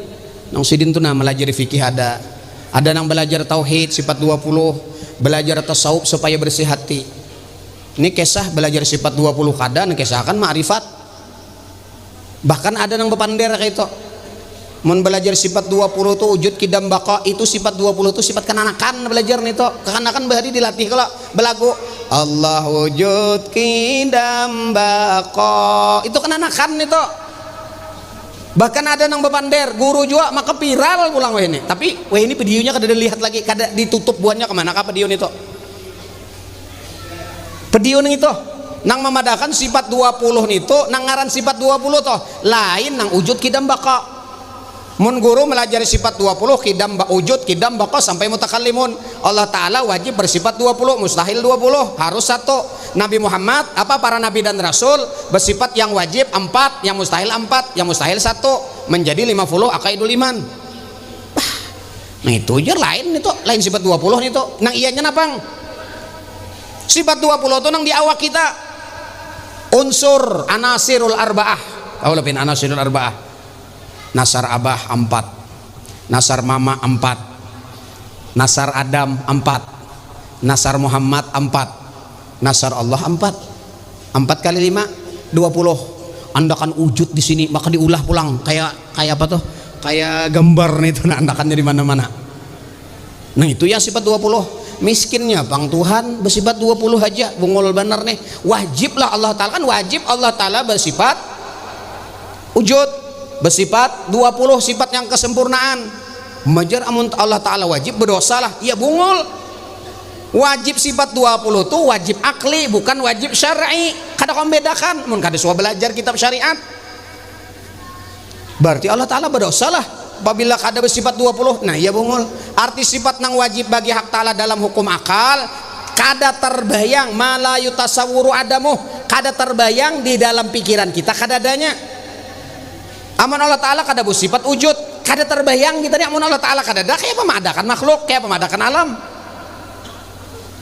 nang sidin tuh melajari fikih, ada nang belajar tauhid sifat 20, belajar tasawuf supaya bersih hati. Ini kisah belajar sifat 20 kada, nang kisah kan ma'rifat. Bahkan ada nang bepander kayak itu. Mun belajar sifat 20 tuh wujud kidam baqa, itu sifat 20 tuh sifat kenanakan belajar nih tuh. Kekanakan bahari dilatih kalau belagu Allah wujud kidam baqa, itu kenanakan itu. Bahkan ada nang bepander guru juga maka viral pulang weh ini. Tapi weh ini videonya kada dilihat lagi, kada ditutup buahnya kemana kah video itu. Video nih itu nang memadakan sifat 20 itu, nang ngaran sifat 20 toh lain nang wujud kidam baqa. Mun guru melajari sifat 20 kidam wujud kidam baqa sampai mutakallimun. Allah Ta'ala wajib bersifat 20, mustahil 20, harus satu. Nabi Muhammad para nabi dan rasul bersifat yang wajib 4, yang mustahil 4, yang mustahil 1, menjadi 50 akaidul iman. Nah itu aja lain itu, lain sifat 20 itu. Nang ianya napang sifat 20 itu nang di awak kita unsur anasirul arba'ah. Kau lebih anasirul arba'ah. Nasar abah 4, nasar mama 4, nasar Adam 4, nasar Muhammad 4, nasar Allah 4. 4 kali 5 20. Andakan wujud di sini maka diulah pulang kayak apa tuh? Kayak gambar nih tuh andakannya di mana-mana. Nah itu ya sifat 20. Miskinnya Bang Tuhan bersifat 20 aja, bungul bener nih. Wajiblah Allah Ta'ala, kan wajib Allah Ta'ala bersifat wujud, bersifat 20, sifat yang kesempurnaan. Majar amun Allah Ta'ala wajib berdosalah, ya bungul. Wajib sifat 20 tuh wajib akli, bukan wajib syar'i. Kada kau bedakan, mun kada suah belajar kitab syariat berarti Allah Ta'ala berdosalah apabila kada bersifat 20. Nah ya bungul, arti sifat nang wajib bagi hak Ta'ala dalam hukum akal kada terbayang, malayu tasawuru adamu, kada terbayang di dalam pikiran kita, kada adanya. Amun Allah Ta'ala kada bersifat wujud, kada terbayang kita nih. Amun Allah Ta'ala kada ada, kayak pemadakan makhluk, kayak pemadakan alam.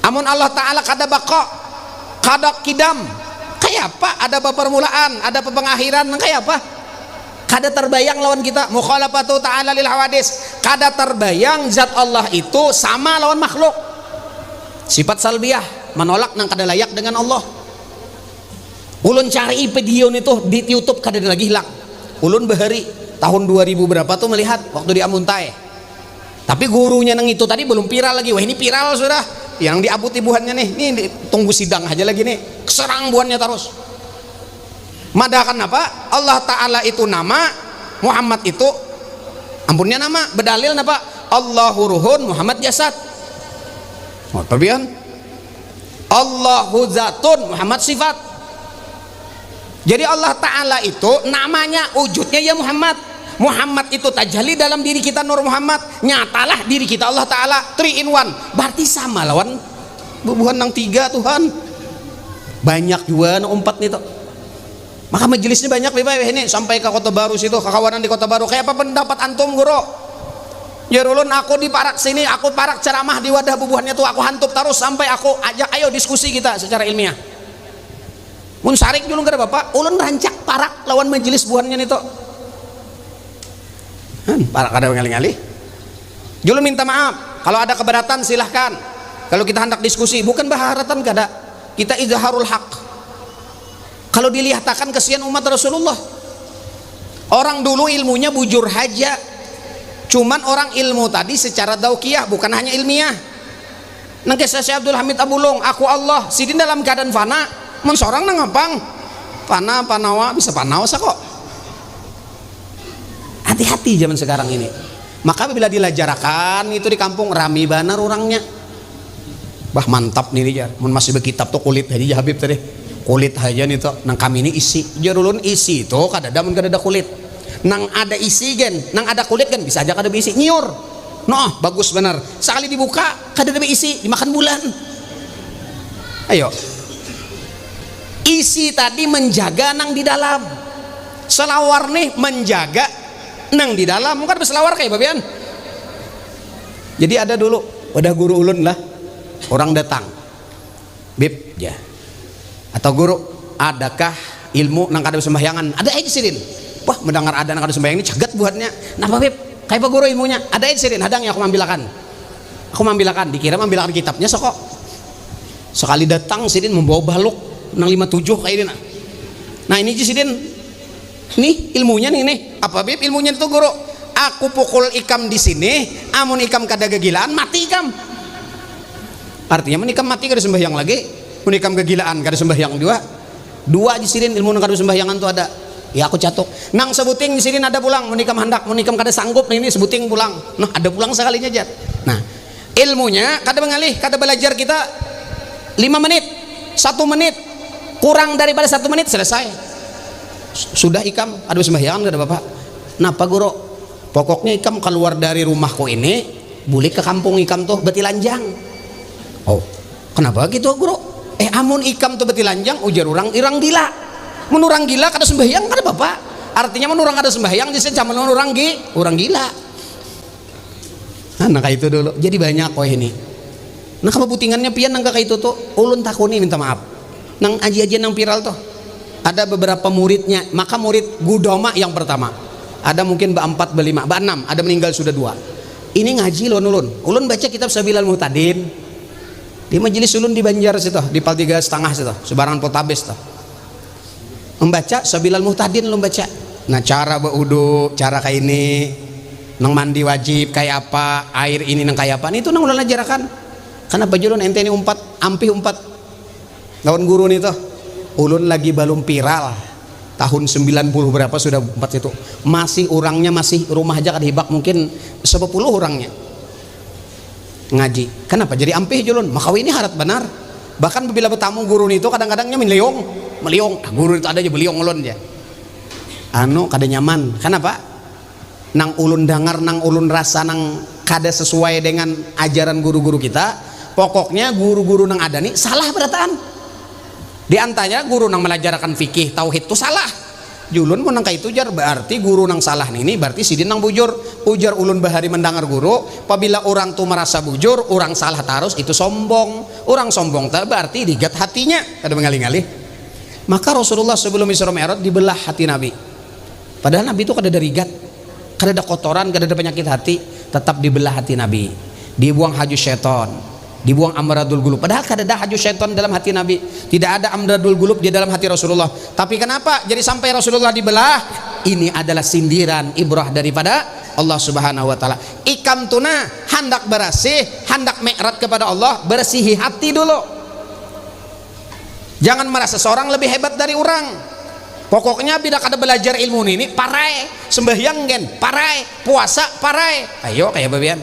Amun Allah Ta'ala kada baqa, kada kidam, kayak apa? Ada permulaan, ada pengakhiran, kayak apa? Kada terbayang lawan kita. Mukhalafatu ta'ala lil hawadis, kada terbayang zat Allah itu sama lawan makhluk. Sifat salbiyah, menolak nang kada layak dengan Allah. Ulun cari video itu di YouTube kada lagi hilang. Ulun bahari tahun 2000 berapa tuh melihat waktu di Amuntai. Tapi gurunya nang itu tadi belum viral lagi. Wah ini viral sudah. Yang diabuti buhannya nih. Nih tunggu sidang aja lagi nih. Serang buhannya terus. Madakan apa? Allah Ta'ala itu nama, Muhammad itu ampunnya nama, berdalil apa? Allahu ruhun, Muhammad jasad. Oh, tabian. Allahu zatun, Muhammad sifat. Jadi Allah Ta'ala itu namanya wujudnya ya Muhammad. Muhammad itu tajalli dalam diri kita Nur Muhammad, nyatalah diri kita Allah Ta'ala 3 in 1. Berarti sama lawan bubuhan nang 3 Tuhan. Banyak juga nang 4 nih toh. Maka majelisnya banyak bebas ini sampai ke Kota Baru situ, kekawanan di Kota Baru. Kayak apa pendapat antum guru? Ya ulun aku di parak sini, aku parak ceramah di wadah bubuhannya tuh, aku hantup terus sampai aku ajak ayo diskusi kita secara ilmiah. Mun sarik dulu kada bapak, ulun rancak parak lawan majelis buhannya nih toh. Parak kada ngali-ngali. Julu minta maaf, kalau ada keberatan silahkan. Kalau kita hendak diskusi, bukan baharatan kada. Kita izharul haq. Kalau dilihatakan kesian umat Rasulullah. Orang dulu ilmunya bujur haja. Cuman orang ilmu tadi secara daukiyah, bukan hanya ilmiah. Nang kisah Syekh Abdul Hamid Abulung, aku Allah, sidin dalam keadaan fana, mensorang nang ngapang. Fana, panawa, bisa panawa sa kok. Hati-hati zaman sekarang ini. Maka bila dilajarakan itu di kampung rami banar orangnya. Bah mantap nih jar. Mun masih berkitab tuh kulit aja Habib tadi. Kulit aja nih tuh. Nang kami ini isi. Jarulun isi tuh kadada mun kadada kulit. Nang ada isi gen, nang ada kulit kan bisa aja kada berisi nyiur. Noh, bagus benar. Sekali dibuka kadada berisi, dimakan bulan. Ayo. Isi tadi menjaga nang di dalam. Selawar nih menjaga nang di dalam. Mungkin berselawar kayak babian. Jadi ada dulu, udah guru ulun lah. Orang datang. Bib, ya. Atau guru, adakah ilmu nang kada sembahyangan? Ada aja sidin. Wah, mendengar ada nang kada sembahyang ini cagat buatnya. Napa Bib? Kayak apa guru ilmunya? Ada aja sidin, hadang ya aku mambilakan. Aku mambilakan, dikira mambilakan kitabnya sokok. Sekali datang sidin membawa baluk nang 57 kayak ini. Nah, ini sidin. Nih ilmunya nih. Apa Bib ilmunya itu guru? Aku pukul ikam di sini, amun ikam kada kegilaan mati ikam. Artinya menikam mati kada sembahyang lagi, menikam kegilaan kada sembahyang dua di sini ilmu kada sembahyangan tuh ada. Ya aku catuk. Nang sebuting di sini ada pulang, menikam hendak, menikam kada sanggup ini sebuting pulang. Nah ada pulang sekalinya aja. Nah ilmunya kada mengalih, kada belajar kita 5 menit, 1 menit, kurang daripada 1 menit selesai. Sudah ikam ada sembahyangan kada bapak. Napa guru? Pokoknya ikam keluar dari rumahku ini, boleh ke kampung ikam tuh betilanjang. Oh, kenapa gitu guru? Amun ikam tuh betilanjang, ujar orang irang gila. Menurang gila kada sembahyang kada bapak. Artinya menurang kada sembahyang jadi sama orang gila. Nah kayak itu dulu. Jadi banyak kok ini. Nah kalau putingannya pian nang kayak itu tuh, ulun takuni minta maaf. Nang aji-ajian nang viral tuh. Ada beberapa muridnya, maka murid Gudoma yang pertama. Ada mungkin ba-4, ba-5, ba-6, ada meninggal sudah 2. Ini ngaji loh ulun. Ulun baca kitab Sabilal Muhtadin. Di majelis ulun di Banjar situ, di Pal 3,5 situ, sebarangan Poltabes tuh. Membaca Sabilal Muhtadin ulun baca. Nah, cara berudu, cara kayak ini, nang mandi wajib kayak apa, air ini nang kayak apa, itu nang ulun ajarkan. Karena baju ulun ente ini ampih umpat. Lawan guru nih tuh. Ulun lagi belum viral. Tahun 90 berapa sudah 4 itu. Masih orangnya masih rumah aja kadhibak mungkin 10 orangnya. Ngaji. Kenapa jadi ampih julun? Makawi ini harap benar. Bahkan bila bertamu guru itu kadang-kadangnya meliong. Guru itu ada aja beliong ulun ya. Kada nyaman. Kenapa? Nang ulun dengar, nang ulun rasa, nang kada sesuai dengan ajaran guru-guru kita. Pokoknya guru-guru nang ada nih salah berataan. Di antaranya guru nang melajarkan fikih tauhid itu salah. Julun mun nang itu jar berarti guru nang salah nih, berarti sidin nang bujur. Ujar ulun bahari mendengar guru, apabila orang tuh merasa bujur, orang salah terus itu sombong. Orang sombong tak berarti digat hatinya, kada mengalih-alih. Maka Rasulullah sebelum Isra Mi'raj dibelah hati Nabi. Padahal Nabi itu kada ada rigat, kada ada kotoran, kada ada penyakit hati, tetap dibelah hati Nabi. Dibuang haju syaitan, dibuang amradul gulub. Padahal kada ada haju syaitan dalam hati Nabi, tidak ada amradul gulub di dalam hati Rasulullah. Tapi kenapa jadi sampai Rasulullah dibelah? Ini adalah sindiran ibrah daripada Allah Subhanahu wa taala. Ikam tuna hendak bersih, hendak mi'raj kepada Allah, bersihi hati dulu. Jangan merasa seorang lebih hebat dari orang. Pokoknya bila kada belajar ilmu ini parai, sembahyang gen parai, puasa parai. Ayo kayak babian.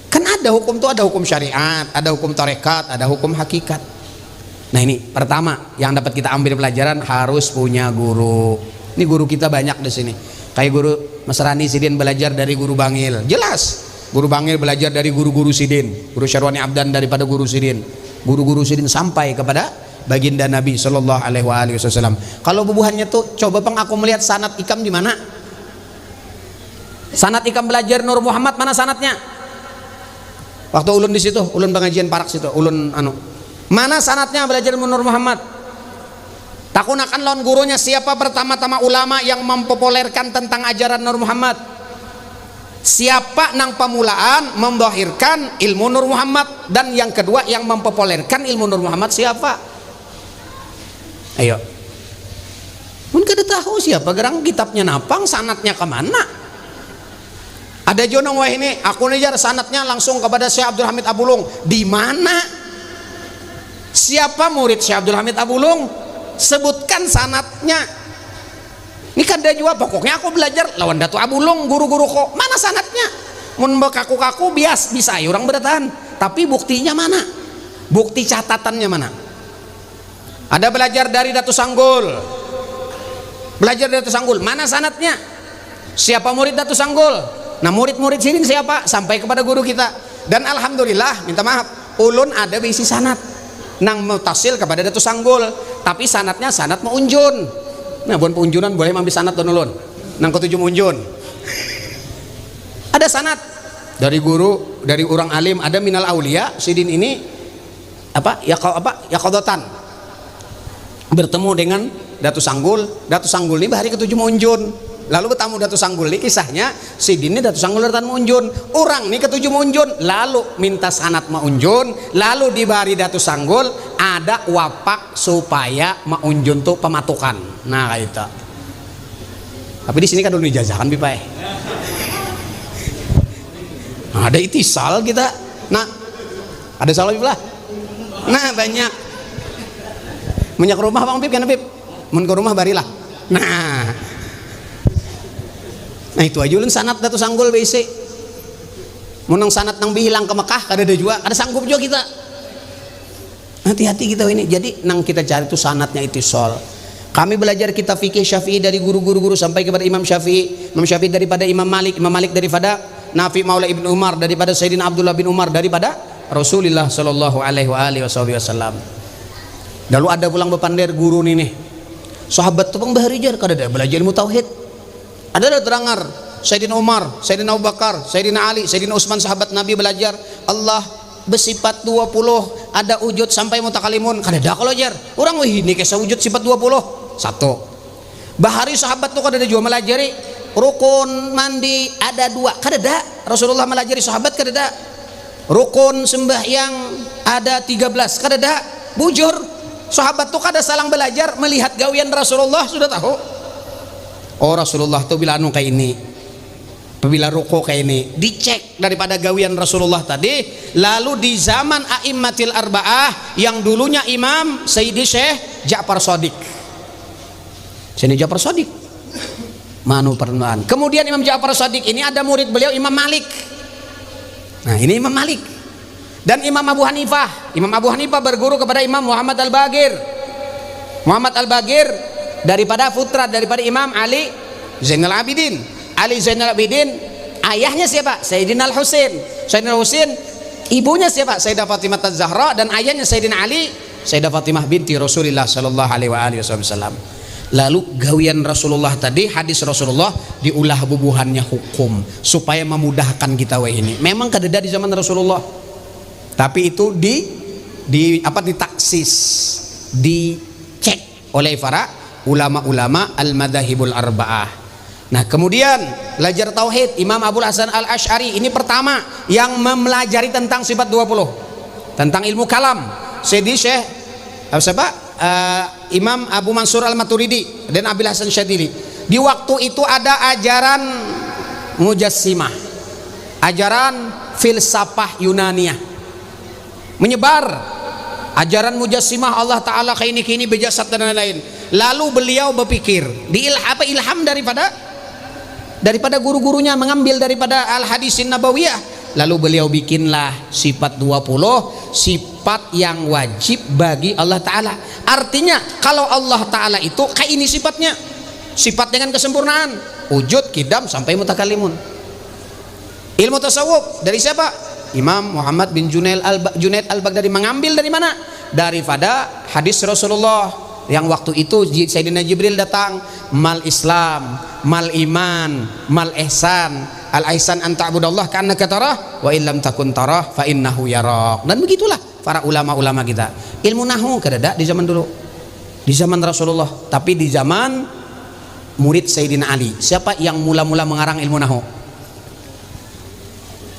Kan ada hukum tuh, ada hukum syariat, ada hukum tarekat, ada hukum hakikat. Nah ini pertama yang dapat kita ambil pelajaran, harus punya guru. Ini guru kita banyak di sini. Kayak guru Mas Rani sidin belajar dari guru Bangil. Jelas Guru Bangil belajar dari guru-guru Sidin, Guru Syarwani Abdan daripada guru Sidin, guru-guru Sidin sampai kepada baginda Nabi Shallallahu Alaihi Wasallam. Kalau bubuhannya tuh, coba peng aku melihat sanad ikam di mana? Sanad ikam belajar Nur Muhammad, mana sanadnya? Waktu ulun di situ, ulun pengajian parak situ, ulun mana sanadnya belajar Nur Muhammad? Takunakan lawan gurunya siapa pertama-tama ulama yang mempopulerkan tentang ajaran Nur Muhammad? Siapa nang pamulaan memdohirkan ilmu Nur Muhammad, dan yang kedua yang mempopulerkan ilmu Nur Muhammad siapa? Ayo, mun kada tahu siapa gerang kitabnya napang, sanatnya kemana? Ada jonong wah ini, aku ngejar sanatnya langsung kepada Syekh Abdul Hamid Abulung. Di mana? Siapa murid Syekh Abdul Hamid Abulung? Sebutkan sanatnya. Ini kan dia juga pokoknya aku belajar lawan Datu Abulung, guru-guru kok. Mana sanatnya? Mun kaku-kaku bias bisa ya orang bertahan. Tapi buktinya mana? Bukti catatannya mana? Ada belajar dari Datu Sanggul. Belajar dari Datu Sanggul. Mana sanatnya? Siapa murid Datu Sanggul? Nah, murid-murid sini siapa? Sampai kepada guru kita. Dan alhamdulillah, minta maaf, ulun ada bisi sanat nang mutasil kepada Datu Sanggul, tapi sanatnya sanat Maunjun. Nah, bukan peunjunan boleh ambil sanat don ulun. Nang ketujuh Maunjun. Ada sanat dari guru, dari orang alim, ada minal aulia Sidin ini ya qadatan. Bertemu dengan Datu Sanggul. Datu Sanggul ini hari ketujuh Maunjun. Lalu bertamu Datu Sanggul ini, kisahnya Sidin ini Datu Sanggul dan Maunjun. Orang ini ketujuh Maunjun, lalu minta sanat Maunjun, lalu dibari Datu Sanggul, ada wapak supaya Maunjun tuh pematukan. Nah kayak itu. Tapi di sini kan dulu dijajahkan pipai. Nah, ada itisal kita. Nah, ada salah pipai. Nah banyak. Banyak rumah bang Pip kan Pip. Mun ke rumah barilah. Nah itu aja ulun sanat Datu Sanggul BC. Munang sanat nang bihilang ke Mekah kada ada juga, ada sanggup juga kita. Hati-hati kita ini. Jadi nang kita cari itu sanatnya itisal. Kami belajar kitab fikih Syafi'i dari guru-guru sampai kepada Imam Syafi'i, Imam Syafi'i daripada Imam Malik daripada Nafi Maula Ibn Umar, daripada Sayyidina Abdullah bin Umar, daripada Rasulullah Shallallahu Alaihi Wasallam. Lalu ada pulang bepander guru nih sahabat tuh bang baharijar kada ada belajar ilmu tauhid. Ada terangar Sayyidina Umar, Sayyidina Abu Bakar, Sayyidina Ali, Sayyidina Utsman sahabat Nabi belajar Allah bersifat 20, ada wujud sampai mutakalimun. Kada ada kalau jar. Orang wih ini kisah wujud sifat 20. Satu. Bahari sahabat tuh kada ada juga melajari rukun mandi ada 2. Kada ada. Rasulullah melajari sahabat kada ada. Rukun sembahyang ada 13. Kada ada. Bujur. Sahabat tuh kada salang belajar melihat gawian Rasulullah sudah tahu. Oh Rasulullah tuh bila anu kayak ini, bila ruko kayak ini, dicek daripada gawian Rasulullah tadi. Lalu di zaman a'immatil arba'ah yang dulunya Imam Sayyidi Syekh Ja'far Shadiq, Syekh Ja'far Shadiq manu pernaan. Kemudian Imam Ja'far Shadiq ini ada murid beliau Imam Malik. Nah ini Imam Malik dan Imam Abu Hanifah. Imam Abu Hanifah berguru kepada Imam Muhammad Al-Bagir. Muhammad Al-Bagir daripada putra daripada Imam Ali Zainal Abidin. Ali Zainal Abidin ayahnya siapa? Sayyidina Al-Husain. Sayyidina Al-Husain ibunya siapa? Sayyidah Fatimah Az-Zahra, dan ayahnya Sayyidina Ali Sayyidah Fatimah binti Rasulullah sallallahu alaihi wasallam. Lalu gawian Rasulullah tadi, hadis Rasulullah diulah bubuhannya hukum supaya memudahkan kita ini. Memang kadeda di zaman Rasulullah. Tapi itu ditaksis, dicek oleh para ulama-ulama al-madahibul arba'ah. Nah kemudian belajar tauhid Imam Abul Hasan al-Ash'ari ini pertama yang mempelajari tentang sifat 20, tentang ilmu kalam. Sayyidi Syekh Imam Abu Mansur al-Maturidi dan Abil Hasan Syadili. Di waktu itu ada ajaran Mujassimah, ajaran filsafah Yunaniyah menyebar. Ajaran Mujassimah Allah Ta'ala kayak ini bejasat dan lain-lain. Lalu beliau berpikir ilham daripada guru-gurunya, mengambil daripada al-hadisin nabawiyah. Lalu beliau bikinlah sifat 20, sifat yang wajib bagi Allah Ta'ala. Artinya kalau Allah Ta'ala itu kayak ini sifatnya, sifat dengan kesempurnaan, wujud, kidam sampai mutakalimun. Ilmu tasawuf dari siapa? Imam Muhammad bin Junaid al-Baghdadi. Mengambil dari mana? Daripada hadis Rasulullah yang waktu itu Sayyidina Jibril datang, mal Islam, mal iman, mal ihsan. Al ihsan an ta'budallah ka'annaka tarah wa illam takun tarah fa innahu yarak. Dan begitulah para ulama-ulama kita. Ilmu nahwu kadada di zaman dulu, di zaman Rasulullah, tapi di zaman murid Sayyidina Ali. Siapa yang mula-mula mengarang ilmu nahwu?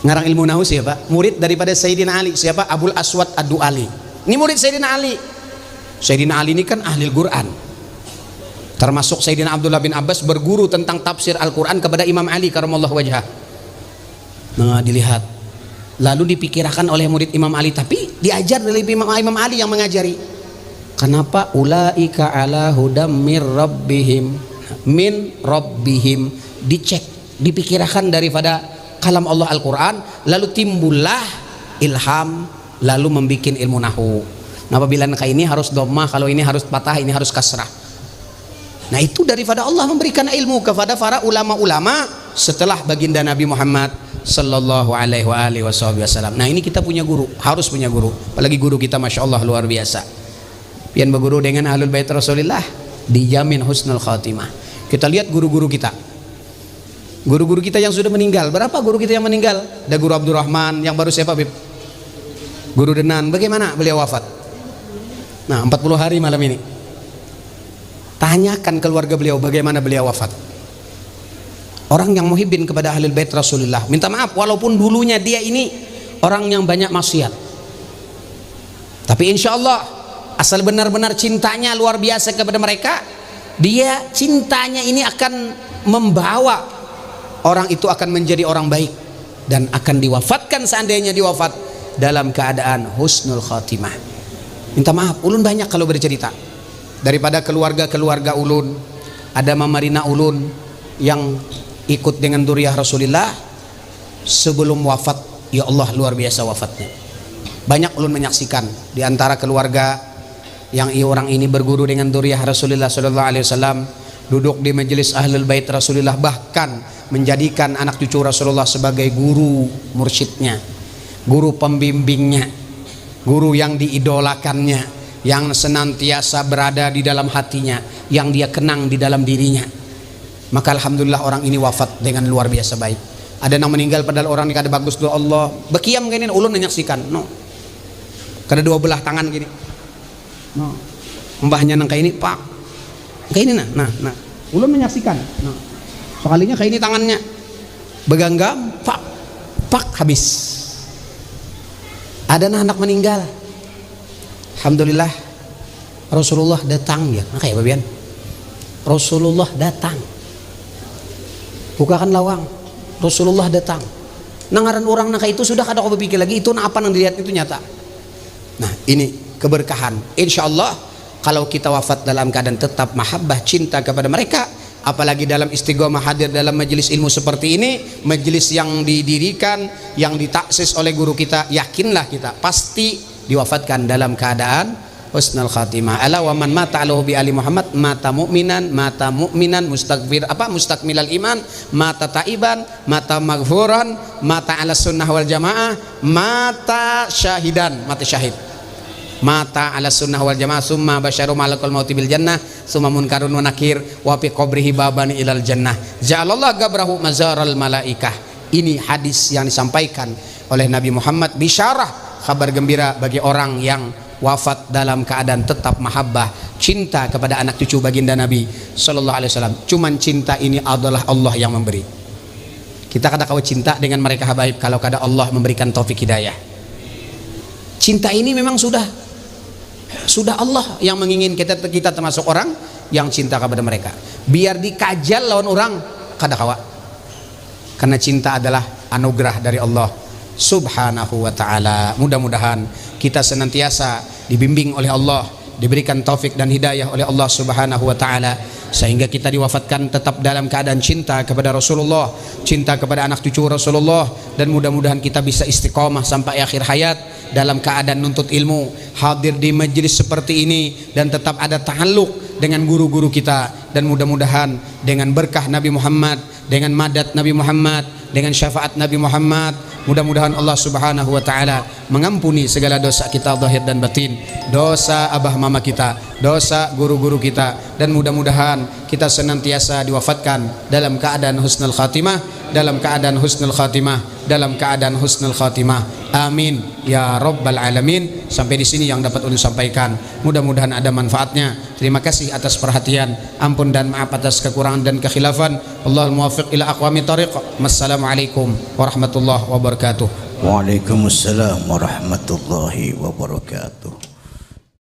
Ngarang ilmu nahwu siapa? Murid daripada Sayyidina Ali. Siapa? Abul Aswad Ad-Du'ali. Ini murid Sayyidina Ali. Sayyidina Ali ini kan ahli Al-Quran. Termasuk Sayyidina Abdullah bin Abbas berguru tentang tafsir Al-Quran kepada Imam Ali karamallahu wajhah. Nah, dilihat. Lalu dipikirkan oleh murid Imam Ali, tapi diajar dari Imam Ali yang mengajari. Kenapa? Ulaika ala hudam min rabbihim. Dicek, dipikirkan daripada kalam Allah Al-Quran, lalu timbullah ilham, lalu membuat ilmu nahwu. Nah, apabila ini harus dhammah, kalau ini harus patah, ini harus kasrah. Nah, itu daripada Allah memberikan ilmu kepada para ulama-ulama setelah baginda Nabi Muhammad sallallahu alaihi wasallam. Nah, ini kita punya guru, harus punya guru. Apalagi guru kita Masya Allah luar biasa. Pian berguru dengan ahlul bait Rasulullah, dijamin husnul khatimah. Kita lihat guru-guru kita. Guru-guru kita yang sudah meninggal. Berapa guru kita yang meninggal? Ada Guru Abdurrahman, yang baru siapa, Bib? Guru Denan. Bagaimana beliau wafat? Nah, 40 hari malam ini. Tanyakan keluarga beliau bagaimana beliau wafat. Orang yang muhibbin kepada ahlul bait Rasulullah. Minta maaf walaupun dulunya dia ini orang yang banyak maksiat. Tapi insya Allah asal benar-benar cintanya luar biasa kepada mereka, dia cintanya ini akan membawa orang itu akan menjadi orang baik dan akan diwafatkan seandainya diwafat dalam keadaan husnul khatimah. Minta maaf, ulun banyak kalau bercerita daripada keluarga-keluarga ulun. Ada Mama Rina ulun yang ikut dengan duriah Rasulullah sebelum wafat, ya Allah luar biasa wafatnya. Banyak ulun menyaksikan di antara keluarga yang orang ini berguru dengan duriah Rasulullah sallallahu alaihi wasallam, duduk di majelis ahlul bait Rasulullah, bahkan menjadikan anak cucu Rasulullah sebagai guru mursyidnya, guru pembimbingnya, guru yang diidolakannya, yang senantiasa berada di dalam hatinya, yang dia kenang di dalam dirinya. Maka alhamdulillah orang ini wafat dengan luar biasa baik. Ada yang meninggal padahal orang ini kada bagus doa Allah. Bekiam gini ulun menyaksikan, no. Kada dua belah tangan gini. No. Mbahnya nang kayak ini, Pak. Kayak ini nah. Ulun menyaksikan. Nah. Sekalinya kayak ini tangannya beganggam, pak habis. Ada anak meninggal, alhamdulillah Rasulullah datang ya. Nah, kayak babian Rasulullah datang, bukakan lawang, Rasulullah datang. Nangaran orang nak itu sudah kada kau berpikir lagi itu apa yang dilihat itu nyata. Nah, ini keberkahan. Insya Allah kalau kita wafat dalam keadaan tetap mahabbah, cinta kepada mereka, apalagi dalam istiqomah hadir dalam majelis ilmu seperti ini, majelis yang didirikan, yang ditaksis oleh guru kita, yakinlah kita pasti diwafatkan dalam keadaan husnul khatimah. Ala wa man mata alahu bi ali Muhammad mata mu'minan mustakmilal iman, mata taiban, mata maghfuran, mata ala sunnah wal jamaah, mata syahidan, mata syahid. Mata ala sunnah wal jamaah summa basyaru malakul mauti bil jannah summa munkarun wa nakir wa fi qabrihi babani ilal jannah ja'alallah gabrahu mazaral malaikah. Ini hadis yang disampaikan oleh Nabi Muhammad, bisyarah, kabar gembira bagi orang yang wafat dalam keadaan tetap mahabbah, cinta kepada anak cucu baginda Nabi sallallahu alaihi wasallam. Cuman cinta ini adalah Allah yang memberi. Kita kada kau cinta dengan mereka habaib kalau kada Allah memberikan taufik hidayah. Cinta ini memang sudah Allah yang menginginkan kita termasuk orang yang cinta kepada mereka. Biar dikajal lawan orang kada kawa. Karena cinta adalah anugerah dari Allah Subhanahu wa ta'ala. Mudah-mudahan kita senantiasa dibimbing oleh Allah, diberikan taufik dan hidayah oleh Allah Subhanahu wa ta'ala, sehingga kita diwafatkan tetap dalam keadaan cinta kepada Rasulullah, cinta kepada anak cucu Rasulullah, dan mudah-mudahan kita bisa istiqomah sampai akhir hayat dalam keadaan nuntut ilmu, hadir di majelis seperti ini dan tetap ada ta'alluq dengan guru-guru kita, dan mudah-mudahan dengan berkah Nabi Muhammad, dengan madat Nabi Muhammad, dengan syafaat Nabi Muhammad, mudah-mudahan Allah Subhanahu wa taala mengampuni segala dosa kita zahir dan batin, dosa abah mama kita, dosa guru-guru kita, dan mudah-mudahan kita senantiasa diwafatkan dalam keadaan husnul khatimah, dalam keadaan husnul khatimah, dalam keadaan husnul khatimah. Amin ya rabbal alamin. Sampai di sini yang dapat ulun sampaikan, mudah-mudahan ada manfaatnya. Terima kasih atas perhatian, ampun dan maaf atas kekurangan dan kekhilafan. Allahul muwaffiq ila aqwamit thariq. Wassalamualaikum warahmatullahi wabarakatuh. Waalaikumsalam warahmatullahi wabarakatuh.